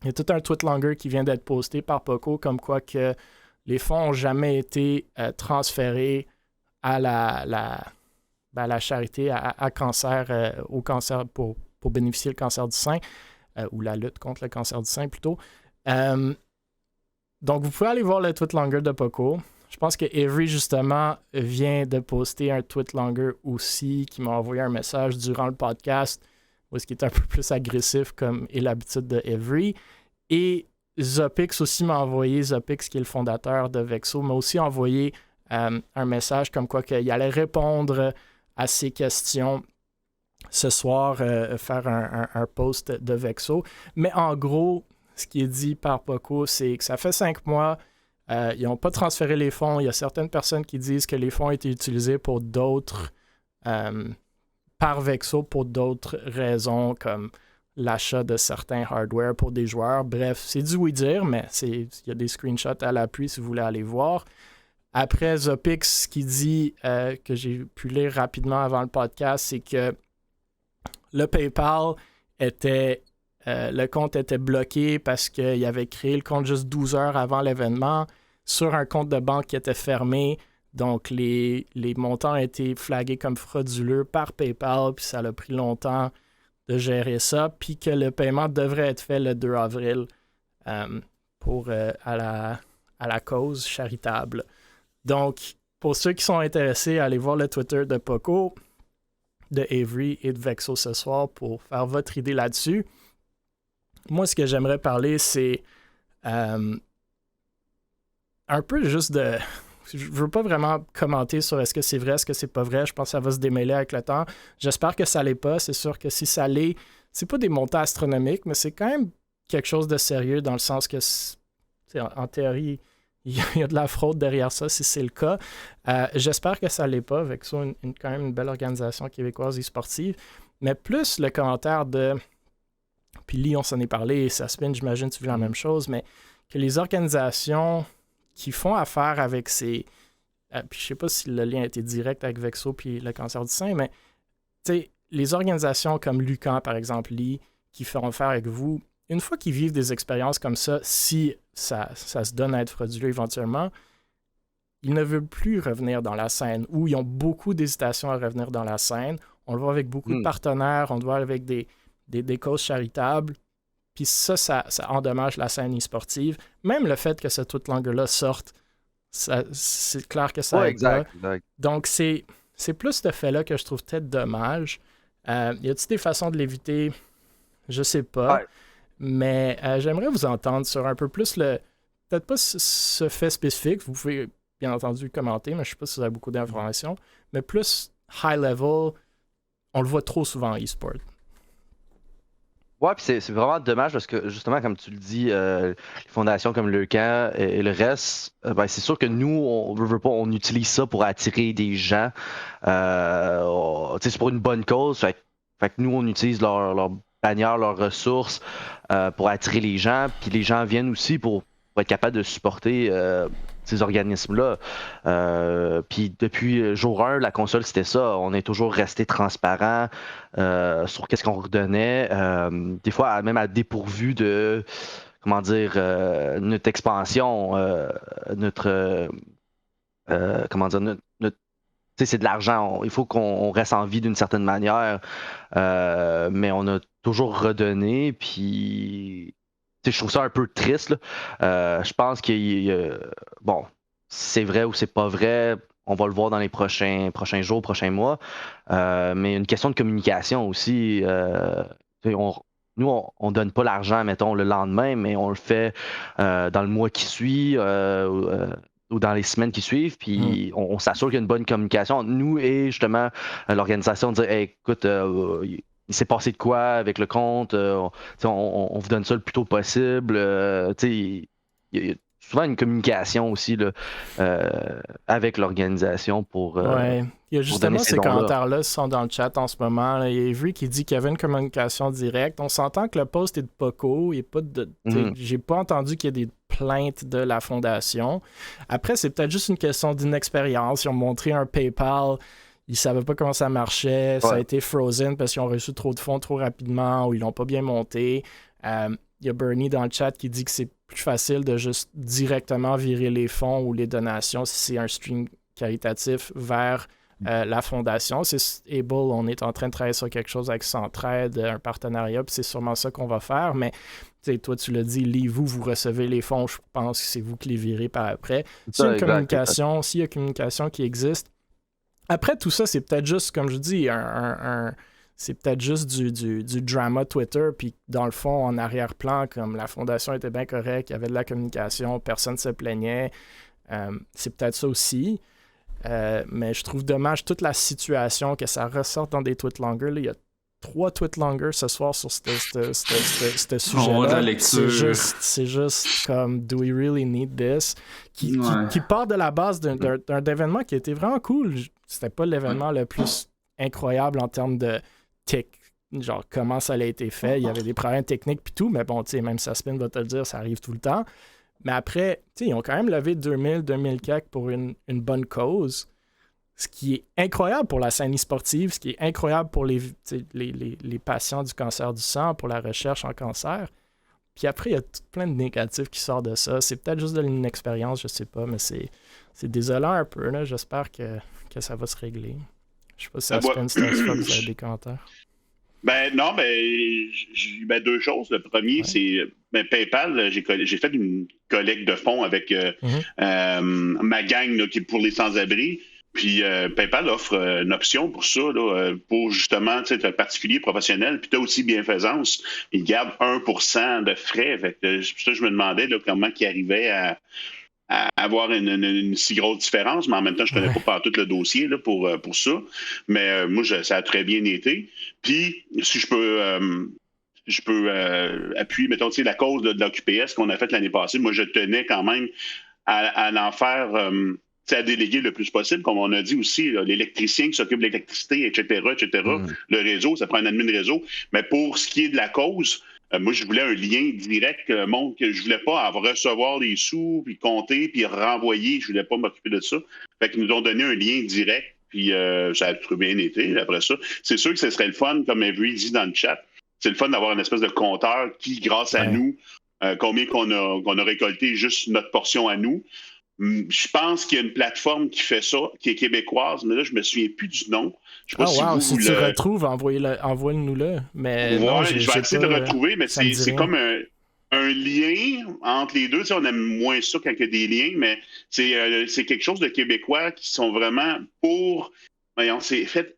Il y a tout un tweet longer qui vient d'être posté par Poco comme quoi que les fonds n'ont jamais été transférés à la charité à cancer, au cancer pour bénéficier le cancer du sein, ou la lutte contre le cancer du sein plutôt. Donc, vous pouvez aller voir le tweet longer de Poco. Je pense que Avery, justement, vient de poster un tweet longer aussi qui m'a envoyé un message durant le podcast où est-ce qu'il est un peu plus agressif comme est l'habitude de Avery. Et Zopix aussi m'a envoyé, Zopix qui est le fondateur de Vexo, m'a aussi envoyé un message comme quoi qu'il allait répondre à ces questions ce soir, faire un post de Vexo. Mais en gros, ce qui est dit par Poco, c'est que ça fait 5 mois, ils n'ont pas transféré les fonds. Il y a certaines personnes qui disent que les fonds ont été utilisés pour d'autres... par Vexo pour d'autres raisons comme l'achat de certains hardware pour des joueurs. Bref, c'est du oui-dire, mais il y a des screenshots à l'appui si vous voulez aller voir. Après, Zopix, qui dit, que j'ai pu lire rapidement avant le podcast, c'est que le PayPal le compte était bloqué parce qu'il avait créé le compte juste 12 heures avant l'événement sur un compte de banque qui était fermé. Donc, les montants ont été flagués comme frauduleux par PayPal, puis ça a pris longtemps de gérer ça, puis que le paiement devrait être fait le 2 avril à la cause charitable. Donc, pour ceux qui sont intéressés, allez voir le Twitter de Poco, de Avery et de Vexo ce soir pour faire votre idée là-dessus. Moi, ce que j'aimerais parler, c'est un peu juste de... Je veux pas vraiment commenter sur est-ce que c'est vrai, est-ce que c'est pas vrai. Je pense que ça va se démêler avec le temps. J'espère que ça l'est pas. C'est sûr que si ça l'est, c'est pas des montants astronomiques, mais c'est quand même quelque chose de sérieux dans le sens que, en théorie, il y a de la fraude derrière ça, si c'est le cas. J'espère que ça l'est pas. Vexo, quand même une belle organisation québécoise et sportive. Mais plus le commentaire de... puis Lee, on s'en est parlé, et Saspin, j'imagine tu vis la même chose, mais que les organisations qui font affaire avec ces... puis je sais pas si le lien a été direct avec Vexo puis le cancer du sein, mais tu sais, les organisations comme Lucan, par exemple, Lee, qui feront affaire avec vous, une fois qu'ils vivent des expériences comme ça, si ça se donne à être frauduleux éventuellement, ils ne veulent plus revenir dans la scène, ou ils ont beaucoup d'hésitation à revenir dans la scène. On le voit avec beaucoup de partenaires, on le voit avec des causes charitables, puis ça endommage la scène e-sportive. Même le fait que ce tweet-longer-là sorte, c'est clair que ça aide pas. Exact. Donc, c'est plus ce fait-là que je trouve peut-être dommage. Y a-t-il des façons de l'éviter? Je sais pas. Ouais. Mais j'aimerais vous entendre sur un peu plus peut-être pas ce fait spécifique. Vous pouvez bien entendu commenter, mais je sais pas si vous avez beaucoup d'informations. Mais plus high level, on le voit trop souvent en e-sport. Ouais, puis c'est vraiment dommage parce que justement, comme tu le dis, les fondations comme Lucan et le reste, ben, c'est sûr que nous, on utilise ça pour attirer des gens. C'est pour une bonne cause. Fait que nous, on utilise leur bannière, leurs ressources pour attirer les gens. Puis les gens viennent aussi pour être capables de supporter ces organismes-là. Puis depuis jour 1, la console, c'était ça. On est toujours resté transparent sur qu'est-ce qu'on redonnait. Des fois, même à dépourvu de, comment dire, notre expansion, comment dire, notre c'est de l'argent. Il faut qu'on reste en vie d'une certaine manière. Mais on a toujours redonné. Puis je trouve ça un peu triste. Je pense que bon, c'est vrai ou c'est pas vrai, on va le voir dans les prochains jours, prochains mois. Mais une question de communication aussi. Nous, on donne pas l'argent, mettons, le lendemain, mais on le fait dans le mois qui suit ou dans les semaines qui suivent, puis on s'assure qu'il y a une bonne communication entre nous et justement l'organisation, de dire hey, écoute, il s'est passé de quoi avec le compte, on vous donne ça le plus tôt possible. Il y a souvent une communication aussi là, avec l'organisation pour. Ouais. Il y a justement ces commentaires-là qui sont dans le chat en ce moment. Là. Il y a Avery qui dit qu'il y avait une communication directe. On s'entend que le post est de Poco. J'ai pas entendu qu'il y ait des plaintes de la fondation. Après, c'est peut-être juste une question d'inexpérience. Ils ont montré un PayPal. Ils ne savaient pas comment ça marchait. Ça a été frozen parce qu'ils ont reçu trop de fonds trop rapidement ou ils l'ont pas bien monté. Il y a Bernie dans le chat qui dit que c'est plus facile de juste directement virer les fonds ou les donations si c'est un stream caritatif vers la fondation. C'est Able, on est en train de travailler sur quelque chose avec Centraide, un partenariat, puis c'est sûrement ça qu'on va faire. Mais toi, tu l'as dit, Lee, vous recevez les fonds, je pense que c'est vous qui les virez par après. S'il y a une communication, s'il y a communication qui existe, après tout ça, c'est peut-être juste, comme je dis, c'est peut-être juste du drama Twitter, puis dans le fond, en arrière-plan, comme la fondation était bien correcte, il y avait de la communication, personne ne se plaignait. C'est peut-être ça aussi. Mais je trouve dommage toute la situation que ça ressorte dans des tweet-longers. Il y a 3 tweet-longers ce soir sur ce sujet-là. C'est juste comme « Do we really need this? » qui part de la base d'un événement qui était vraiment cool. C'était pas l'événement le plus incroyable en termes de tech, genre comment ça a été fait. Il y avait des problèmes techniques puis tout, mais bon, même Saspin va te le dire, ça arrive tout le temps. Mais après, ils ont quand même levé 2000 CAC pour une bonne cause, ce qui est incroyable pour la scène e-sportive, ce qui est incroyable pour les patients du cancer du sang, pour la recherche en cancer. Puis après, il y a plein de négatifs qui sortent de ça. C'est peut-être juste de l'inexpérience, je sais pas, mais c'est désolant un peu. Là. J'espère que ça va se régler. Je sais pas si ça se fait une station, vous avez des commentaires. Non, j'ai 2 choses. Le premier, c'est PayPal. J'ai fait une collecte de fonds avec ma gang là, qui est pour les sans-abri. Puis PayPal offre une option pour ça, là, pour justement être particulier, professionnel. Puis tu as aussi bienfaisance. Ils gardent 1% de frais. Fait que, ça, je me demandais là, comment ils arrivaient à avoir une si grosse différence, mais en même temps, je ne connais pas tout le dossier là, pour ça. Mais moi, ça a très bien été. Puis, si je peux appuyer, mettons, la cause de l'AQPS qu'on a faite l'année passée, moi, je tenais quand même à l'en faire, à déléguer le plus possible, comme on a dit aussi, l'électricien qui s'occupe de l'électricité, etc. Le réseau, ça prend un admin réseau. Mais pour ce qui est de la cause, Moi, je voulais un lien direct, monde que je voulais pas recevoir les sous, puis compter, puis renvoyer. Je voulais pas m'occuper de ça. Fait qu'ils nous ont donné un lien direct, puis ça a très bien été. Après ça, c'est sûr que ce serait le fun, comme Avery dit dans le chat, c'est le fun d'avoir une espèce de compteur qui, grâce à nous, combien qu'on a récolté, juste notre portion à nous. Je pense qu'il y a une plateforme qui fait ça, qui est québécoise, mais là, je me souviens plus du nom. Je sais pas si tu retrouves, envoie-nous-le. Mais non, je vais essayer de le retrouver, mais c'est comme un lien entre les deux. Tu sais, on aime moins ça quand il y a des liens, mais c'est quelque chose de québécois qui sont vraiment pour... Voyons, c'est fait...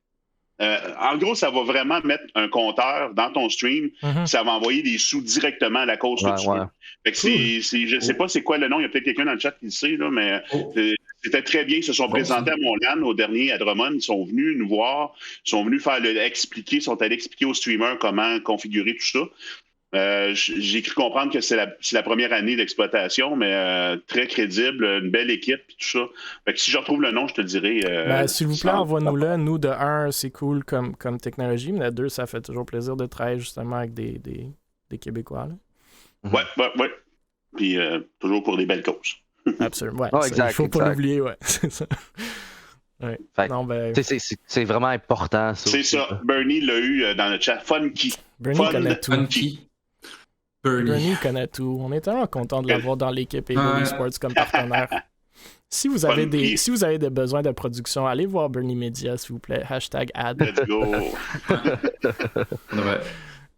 en gros, ça va vraiment mettre un compteur dans ton stream. Ça va envoyer des sous directement à la cause tout de suite. Fait que je ne sais pas c'est quoi le nom. Il y a peut-être quelqu'un dans le chat qui le sait, là, mais c'était très bien. Ils se sont présentés à mon LAN au dernier à Drummond. Ils sont venus nous voir. Ils sont venus ils sont allés expliquer aux streamers comment configurer tout ça. J'ai cru comprendre que c'est la première année d'exploitation, mais très crédible, une belle équipe et tout ça. Fait que si je retrouve le nom, je te le dirai. S'il vous plaît, envoie-nous-le. Nous, de 1, c'est cool comme technologie, mais de 2, ça fait toujours plaisir de travailler justement avec des Québécois. Là. Ouais. Puis toujours pour des belles causes. Absolument. Ouais, il faut pas l'oublier, ouais. C'est ça. Ouais. C'est vraiment important. Ça c'est aussi, ça. Bernie l'a eu dans le chat. Funky. Bernie connaît tout. Bernie connaît tout. On est tellement content de l'avoir dans l'équipe et de Sports comme partenaire. Si vous avez des besoins de production, allez voir Bernie Media, s'il vous plaît. #ad. Let's go. Ouais.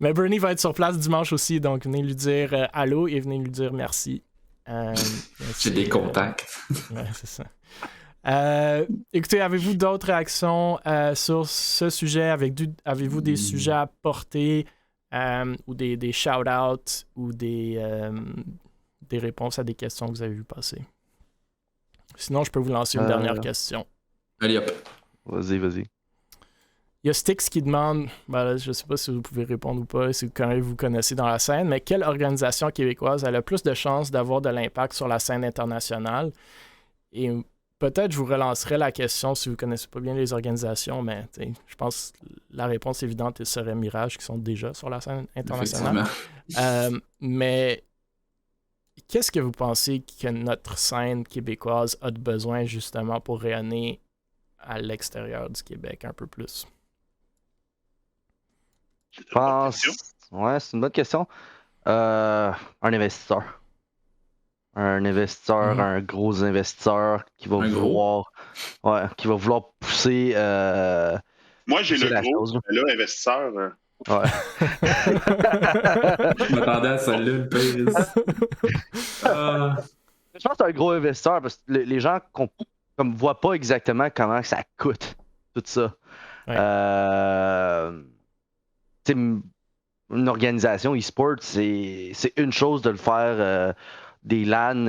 Mais Bernie va être sur place dimanche aussi, donc venez lui dire allô et venez lui dire merci. J'ai des contacts. Ouais, c'est ça. Écoutez, avez-vous d'autres réactions sur ce sujet? Avez-vous des sujets à porter ou des shout-outs ou des réponses à des questions que vous avez vues passer? Sinon, je peux vous lancer une dernière question. Allez hop. Vas-y. Il y a Styx qui demande, je ne sais pas si vous pouvez répondre ou pas, si vous connaissez dans la scène, mais quelle organisation québécoise a le plus de chances d'avoir de l'impact sur la scène internationale? Et peut-être je vous relancerai la question si vous ne connaissez pas bien les organisations, mais je pense que la réponse évidente serait Mirage, qui sont déjà sur la scène internationale. Mais qu'est-ce que vous pensez que notre scène québécoise a de besoin justement pour rayonner à l'extérieur du Québec un peu plus? Je pense. Ouais, c'est une bonne question. Un investisseur. Un gros investisseur qui va vouloir pousser. Moi, j'ai le gros, investisseur. Ouais. Je m'attendais à ça là, le pire. Je pense que c'est un gros investisseur parce que les gens ne voient pas exactement comment ça coûte, tout ça. Ouais. Une organisation e-sport, c'est une chose de le faire des LAN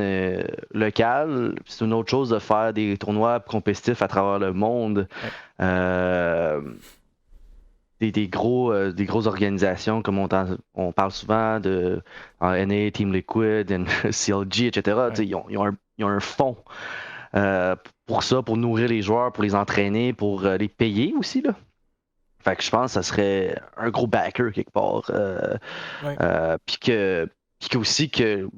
locales, c'est une autre chose de faire des tournois compétitifs à travers le monde. Ouais. Des grosses organisations, comme on parle souvent de NA, Team Liquid, CLG, etc. Ouais. Ils ont un fonds pour ça, pour nourrir les joueurs, pour les entraîner, pour les payer aussi, là. Fait que je pense que ça serait un gros backer quelque part. Puis aussi que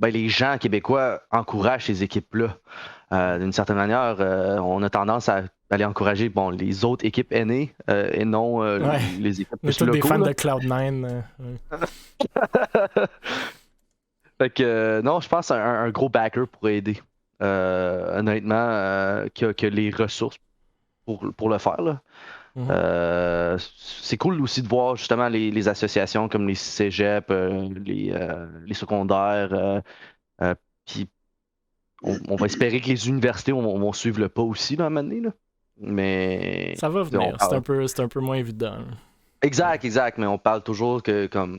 les gens québécois encouragent ces équipes-là. D'une certaine manière, on a tendance à aller encourager les autres équipes aînées et non les équipes plus locaux. Des fans de Cloud9. Fait que non, je pense un gros backer pourrait aider. Honnêtement, que les ressources pour le faire, là. C'est cool aussi de voir justement les associations comme les cégeps, les secondaires, puis on va espérer que les universités vont suivre le pas aussi là, à un moment donné, là. Mais ça va venir, c'est un peu moins évident. Là. Exact, mais on parle toujours que comme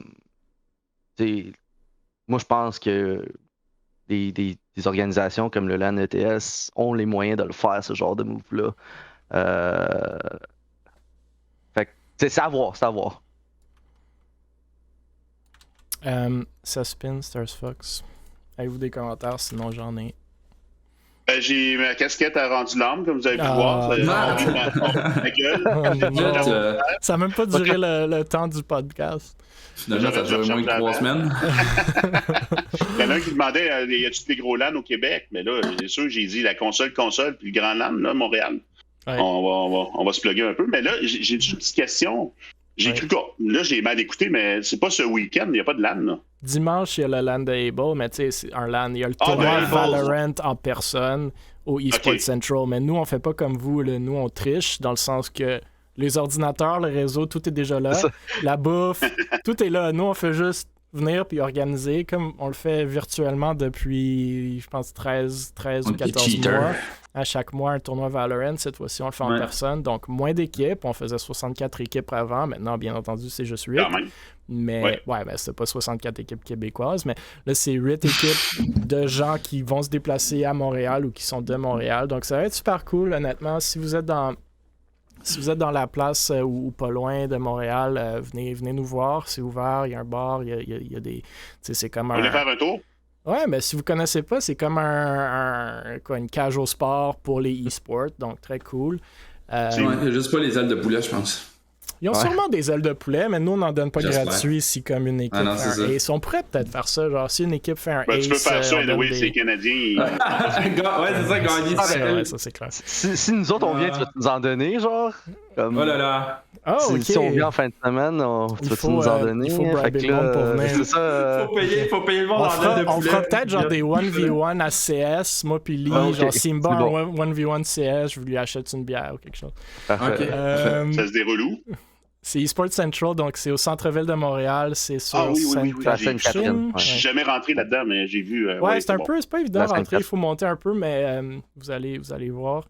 moi je pense que des organisations comme le LAN ETS ont les moyens de le faire, ce genre de move-là. C'est savoir. Ça spin, Stars Fox. Avez-vous des commentaires? Sinon, j'en ai. j'ai ma casquette à rendu l'âme, comme vous avez pu voir. Ma gueule. Ça n'a même pas duré le temps du podcast. Finalement, ça a duré moins de 3 semaines. Il y en a un qui demandait y a-t-il des gros LAN au Québec? Mais là, c'est sûr, j'ai dit la console, puis le grand LAN, là, Montréal. Ouais. On va se plugger un peu. Mais là, j'ai une petite question. J'ai cru que. Là, j'ai mal écouté, mais c'est pas ce week-end, il n'y a pas de LAN, là. Dimanche, il y a le LAN de Able, mais tu sais, c'est un LAN. Il y a le tournoi Valorant en personne au eSports Central. Mais nous, on fait pas comme vous. Là. Nous, on triche dans le sens que les ordinateurs, le réseau, tout est déjà là. La bouffe, tout est là. Nous, on fait juste venir puis organiser comme on le fait virtuellement depuis, je pense, 13 ou 14 mois. À chaque mois, un tournoi Valorant. Cette fois-ci, on le fait en personne. Donc, moins d'équipes. On faisait 64 équipes avant. Maintenant, bien entendu, c'est juste 8. Mais, c'est pas 64 équipes québécoises. Mais là, c'est 8 équipes de gens qui vont se déplacer à Montréal ou qui sont de Montréal. Donc, ça va être super cool, honnêtement. Si vous êtes dans la place ou pas loin de Montréal, venez nous voir. C'est ouvert. Il y a un bar. Il y a des... C'est comme un... Vous voulez faire un tour? Ouais, mais si vous connaissez pas, c'est comme une cage au sport pour les e-sports, donc très cool. Il n'y a juste pas les ailes de poulet, je pense. Ils ont sûrement des ailes de poulet, mais nous, on n'en donne pas gratuit si comme une équipe fait un ace. On pourrait peut-être faire ça, genre si une équipe fait un ace... Tu peux faire ça, oui, c'est Canadien. C'est ça, gagner. Ouais, ça, c'est clair. Si nous autres, on vient, tu vas nous en donner, genre? Comme... Oh là là! Si on vient en fin de semaine, tu vas nous en donner? Il faut briber le monde pour venir. C'est ça. Faut payer le monde en aile de poulet. On fera peut-être genre des 1v1 à CS, moi puis Lee, genre Simba en 1v1 CS, je lui achète une bière ou quelque chose. Ça se déroule où? C'est eSports Central, donc c'est au centre-ville de Montréal, c'est sur Sainte-Catherine. Je suis jamais rentré là-dedans, mais j'ai vu... c'est pas évident de rentrer, il faut monter un peu, mais vous allez voir.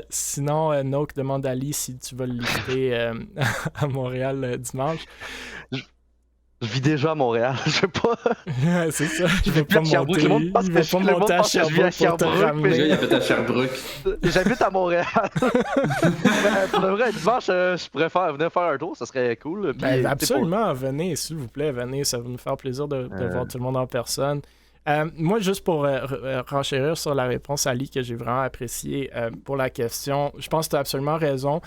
Sinon, Noak demande à Ali si tu vas le lister à Montréal dimanche. Je vis déjà à Montréal, je sais pas. C'est ça, je vais pas monter. Je vais pas monter à Sherbrooke pour te ramener. Il habite à Sherbrooke. J'habite à Montréal. Pour le vrai, dimanche, je pourrais venir faire un tour, ça serait cool. Puis, absolument, venez, s'il vous plaît, venez, ça va nous faire plaisir de voir tout le monde en personne. Moi, juste pour renchérir sur la réponse à Ali que j'ai vraiment appréciée pour la question, je pense que tu as absolument raison.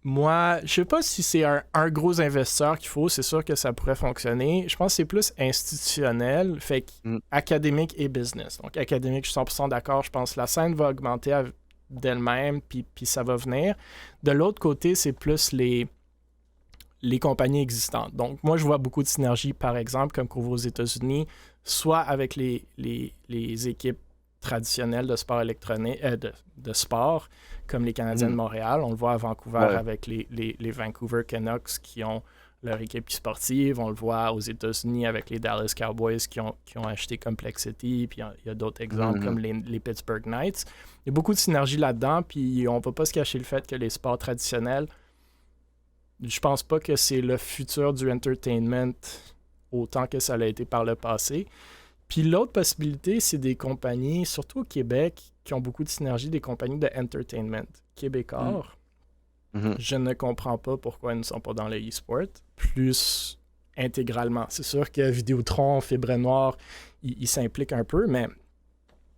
Moi, je sais pas si c'est un gros investisseur qu'il faut, c'est sûr que ça pourrait fonctionner. Je pense que c'est plus institutionnel, fait académique et business. Donc, académique, je suis 100% d'accord. Je pense que la scène va augmenter d'elle-même, puis ça va venir. De l'autre côté, c'est plus les compagnies existantes. Donc, moi, je vois beaucoup de synergies, par exemple, comme qu'on voit aux États-Unis, soit avec les équipes traditionnelles de sport électronique, de sport, comme les Canadiens de Montréal. On le voit à Vancouver avec les Vancouver Canucks qui ont leur équipe sportive. On le voit aux États-Unis avec les Dallas Cowboys qui ont acheté Complexity. Puis il y a d'autres exemples comme les Pittsburgh Knights. Il y a beaucoup de synergie là-dedans. Puis on ne va pas se cacher le fait que les sports traditionnels, je pense pas que c'est le futur du entertainment autant que ça l'a été par le passé. Puis l'autre possibilité, c'est des compagnies, surtout au Québec, qui ont beaucoup de synergie, des compagnies de entertainment québécois. Je ne comprends pas pourquoi ils ne sont pas dans le e-sport plus intégralement. C'est sûr que Vidéotron, Fibre Noire, ils s'impliquent un peu, mais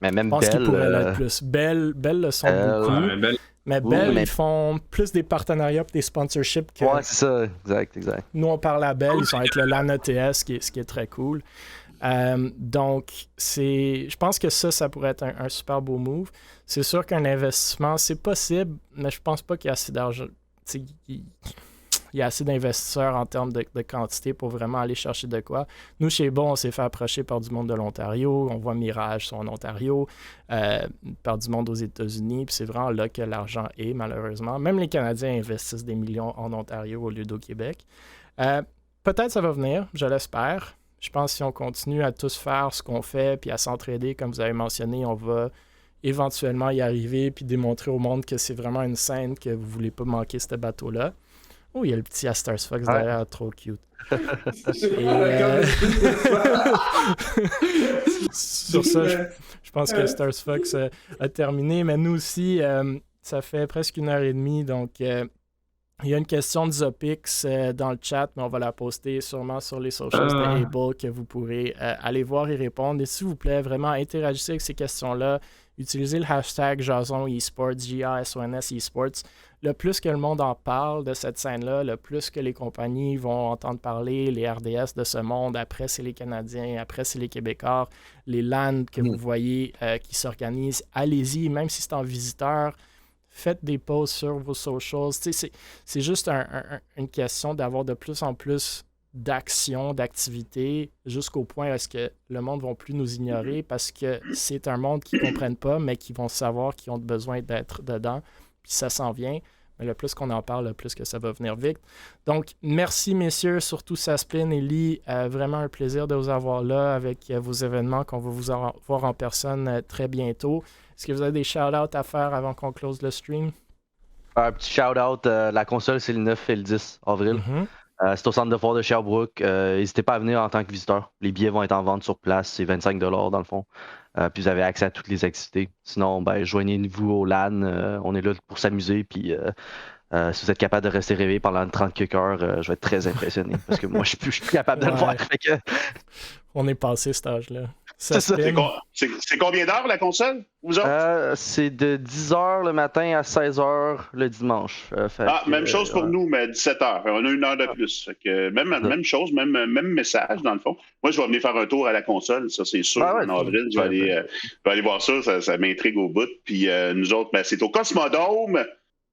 même je pense qu'ils pourraient l'être plus. Bell le sont beaucoup. Mais Bell, ils font plus des partenariats et des sponsorships que... Ouais, c'est ça. Exact. Nous, on parle à Bell, ils sont avec le LAN ETS, ce qui est très cool. Donc, je pense que ça pourrait être un super beau move. C'est sûr qu'un investissement, c'est possible, mais je pense pas qu'il y a assez d'argent. Il y a assez d'investisseurs en termes de quantité pour vraiment aller chercher de quoi. Nous, chez Bon, on s'est fait approcher par du monde de l'Ontario. On voit Mirage sont en Ontario, par du monde aux États-Unis. Puis c'est vraiment là que l'argent est, malheureusement. Même les Canadiens investissent des millions en Ontario au lieu d'au Québec. Peut-être ça va venir, je l'espère. Je pense que si on continue à tous faire ce qu'on fait puis à s'entraider, comme vous avez mentionné, on va éventuellement y arriver puis démontrer au monde que c'est vraiment une scène que vous voulez pas manquer ce bateau-là. Oh, il y a le petit Astars Fox derrière, trop cute. Sur ça, je pense que Astars Fox a terminé, mais nous aussi, ça fait presque 1h30, donc Il y a une question de Zopix dans le chat, mais on va la poster sûrement sur les socials de Able que vous pourrez aller voir et répondre. Et s'il vous plaît, vraiment interagissez avec ces questions-là. Utilisez le hashtag Jason Esports, JASONS Esports. Le plus que le monde en parle de cette scène-là, le plus que les compagnies vont entendre parler, les RDS de ce monde, après c'est les Canadiens, après c'est les Québécois, les LAN que vous voyez qui s'organisent, allez-y, même si c'est en visiteur. Faites des posts sur vos socials. C'est juste une question d'avoir de plus en plus d'actions, d'activités, jusqu'au point où est-ce que le monde ne va plus nous ignorer parce que c'est un monde qu'ils ne comprennent pas, mais qui vont savoir qu'ils ont besoin d'être dedans. Puis ça s'en vient. Mais le plus qu'on en parle, le plus que ça va venir vite. Donc, merci messieurs, surtout Saspline et Lee. Vraiment un plaisir de vous avoir là avec vos événements qu'on va vous voir en personne très bientôt. Est-ce que vous avez des shout-outs à faire avant qu'on close le stream? Un petit shout-out. La console, c'est le 9 et le 10 avril. C'est au centre de foire de Sherbrooke. N'hésitez pas à venir en tant que visiteur. Les billets vont être en vente sur place. C'est 25$ dans le fond. Puis vous avez accès à toutes les activités. Sinon, joignez-vous au LAN. On est là pour s'amuser. Puis si vous êtes capable de rester réveillé pendant 30 quelques heures, je vais être très impressionné. Parce que moi, je suis plus capable de le faire. Fait que... On est passé cet âge-là. C'est combien d'heures la console, vous autres? C'est de 10h le matin à 16h le dimanche. Même chose pour nous, mais à 17h. On a une heure de plus. Fait que même chose, même message, dans le fond. Moi, je vais venir faire un tour à la console, ça c'est sûr. En avril, je vais aller voir ça m'intrigue au bout. Puis nous autres, c'est au Cosmodome,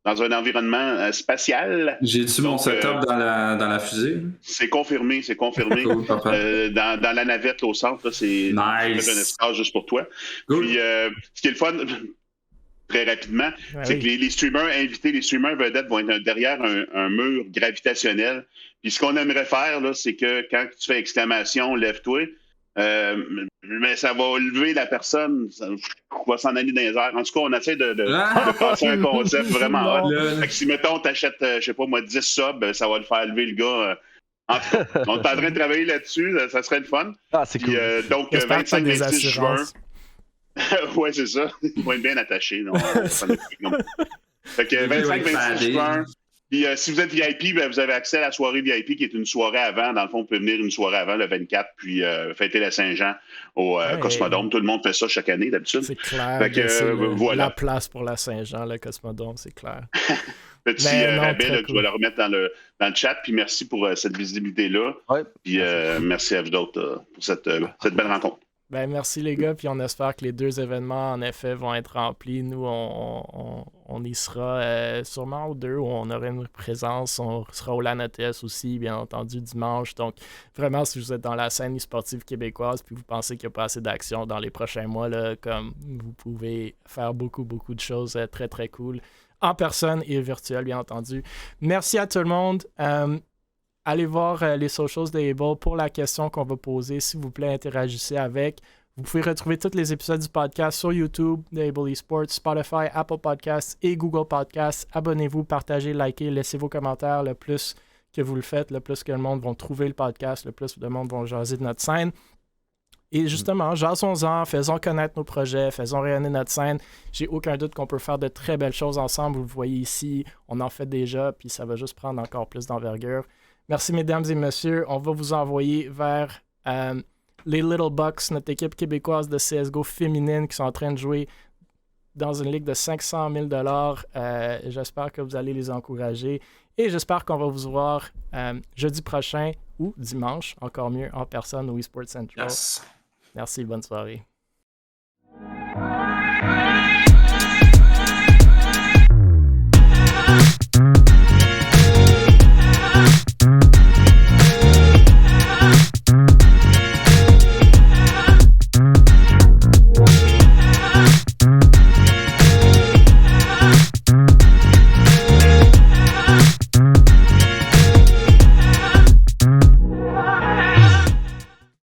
dans un environnement spatial. J'ai-tu mon setup dans la fusée? C'est confirmé. Cool, dans la navette au centre, là, c'est un espace juste pour toi. Cool. Puis ce qui est le fun, très rapidement, c'est que les streamers invités, les streamers vedettes vont être derrière un mur gravitationnel. Puis ce qu'on aimerait faire, là, c'est que quand tu fais exclamation, lève-toi, mais ça va lever la personne, ça va s'en aller dans les airs. En tout cas, on essaie de passer un concept vraiment hot. Fait que si, mettons, t'achètes, je sais pas moi, 10 subs, ça va le faire lever le gars. En tout cas, on est en train de travailler là-dessus, ça serait le fun. C'est cool. Donc, 25-26 juin. Ouais, c'est ça. Ils vont être bien attachés. Fait que 25-26 juin. Puis si vous êtes VIP, vous avez accès à la soirée VIP qui est une soirée avant. Dans le fond, vous pouvez venir une soirée avant, le 24, puis fêter la Saint-Jean au Cosmodome. Tout le monde fait ça chaque année, d'habitude. C'est clair. Voilà. La place pour la Saint-Jean, le Cosmodome, c'est clair. Petit rabais que je vais le remettre dans le chat. Puis merci pour cette visibilité-là. Ouais. Puis merci à vous d'autres pour cette belle rencontre. Merci les gars, puis on espère que les deux événements en effet vont être remplis. Nous, on y sera sûrement aux deux où on aura une présence. On sera au LAN ETS aussi, bien entendu, dimanche. Donc vraiment, si vous êtes dans la scène e-sportive québécoise puis vous pensez qu'il n'y a pas assez d'action dans les prochains mois, là, comme vous pouvez faire beaucoup de choses très très cool en personne et virtuel, bien entendu. Merci à tout le monde. Allez voir les socials d'Able pour la question qu'on va poser. S'il vous plaît, interagissez avec. Vous pouvez retrouver tous les épisodes du podcast sur YouTube, d'Able Esports, Spotify, Apple Podcasts et Google Podcasts. Abonnez-vous, partagez, likez, laissez vos commentaires. Le plus que vous le faites, le plus que le monde va trouver le podcast, le plus de monde va jaser de notre scène. Et justement, jasons-en, faisons connaître nos projets, faisons rayonner notre scène. J'ai aucun doute qu'on peut faire de très belles choses ensemble. Vous le voyez ici, on en fait déjà, puis ça va juste prendre encore plus d'envergure. Merci, mesdames et messieurs. On va vous envoyer vers les Little Bucks, notre équipe québécoise de CSGO féminine qui sont en train de jouer dans une ligue de 500 000 $. J'espère que vous allez les encourager et j'espère qu'on va vous voir jeudi prochain ou dimanche, encore mieux, en personne au eSports Central. Yes. Merci, bonne soirée.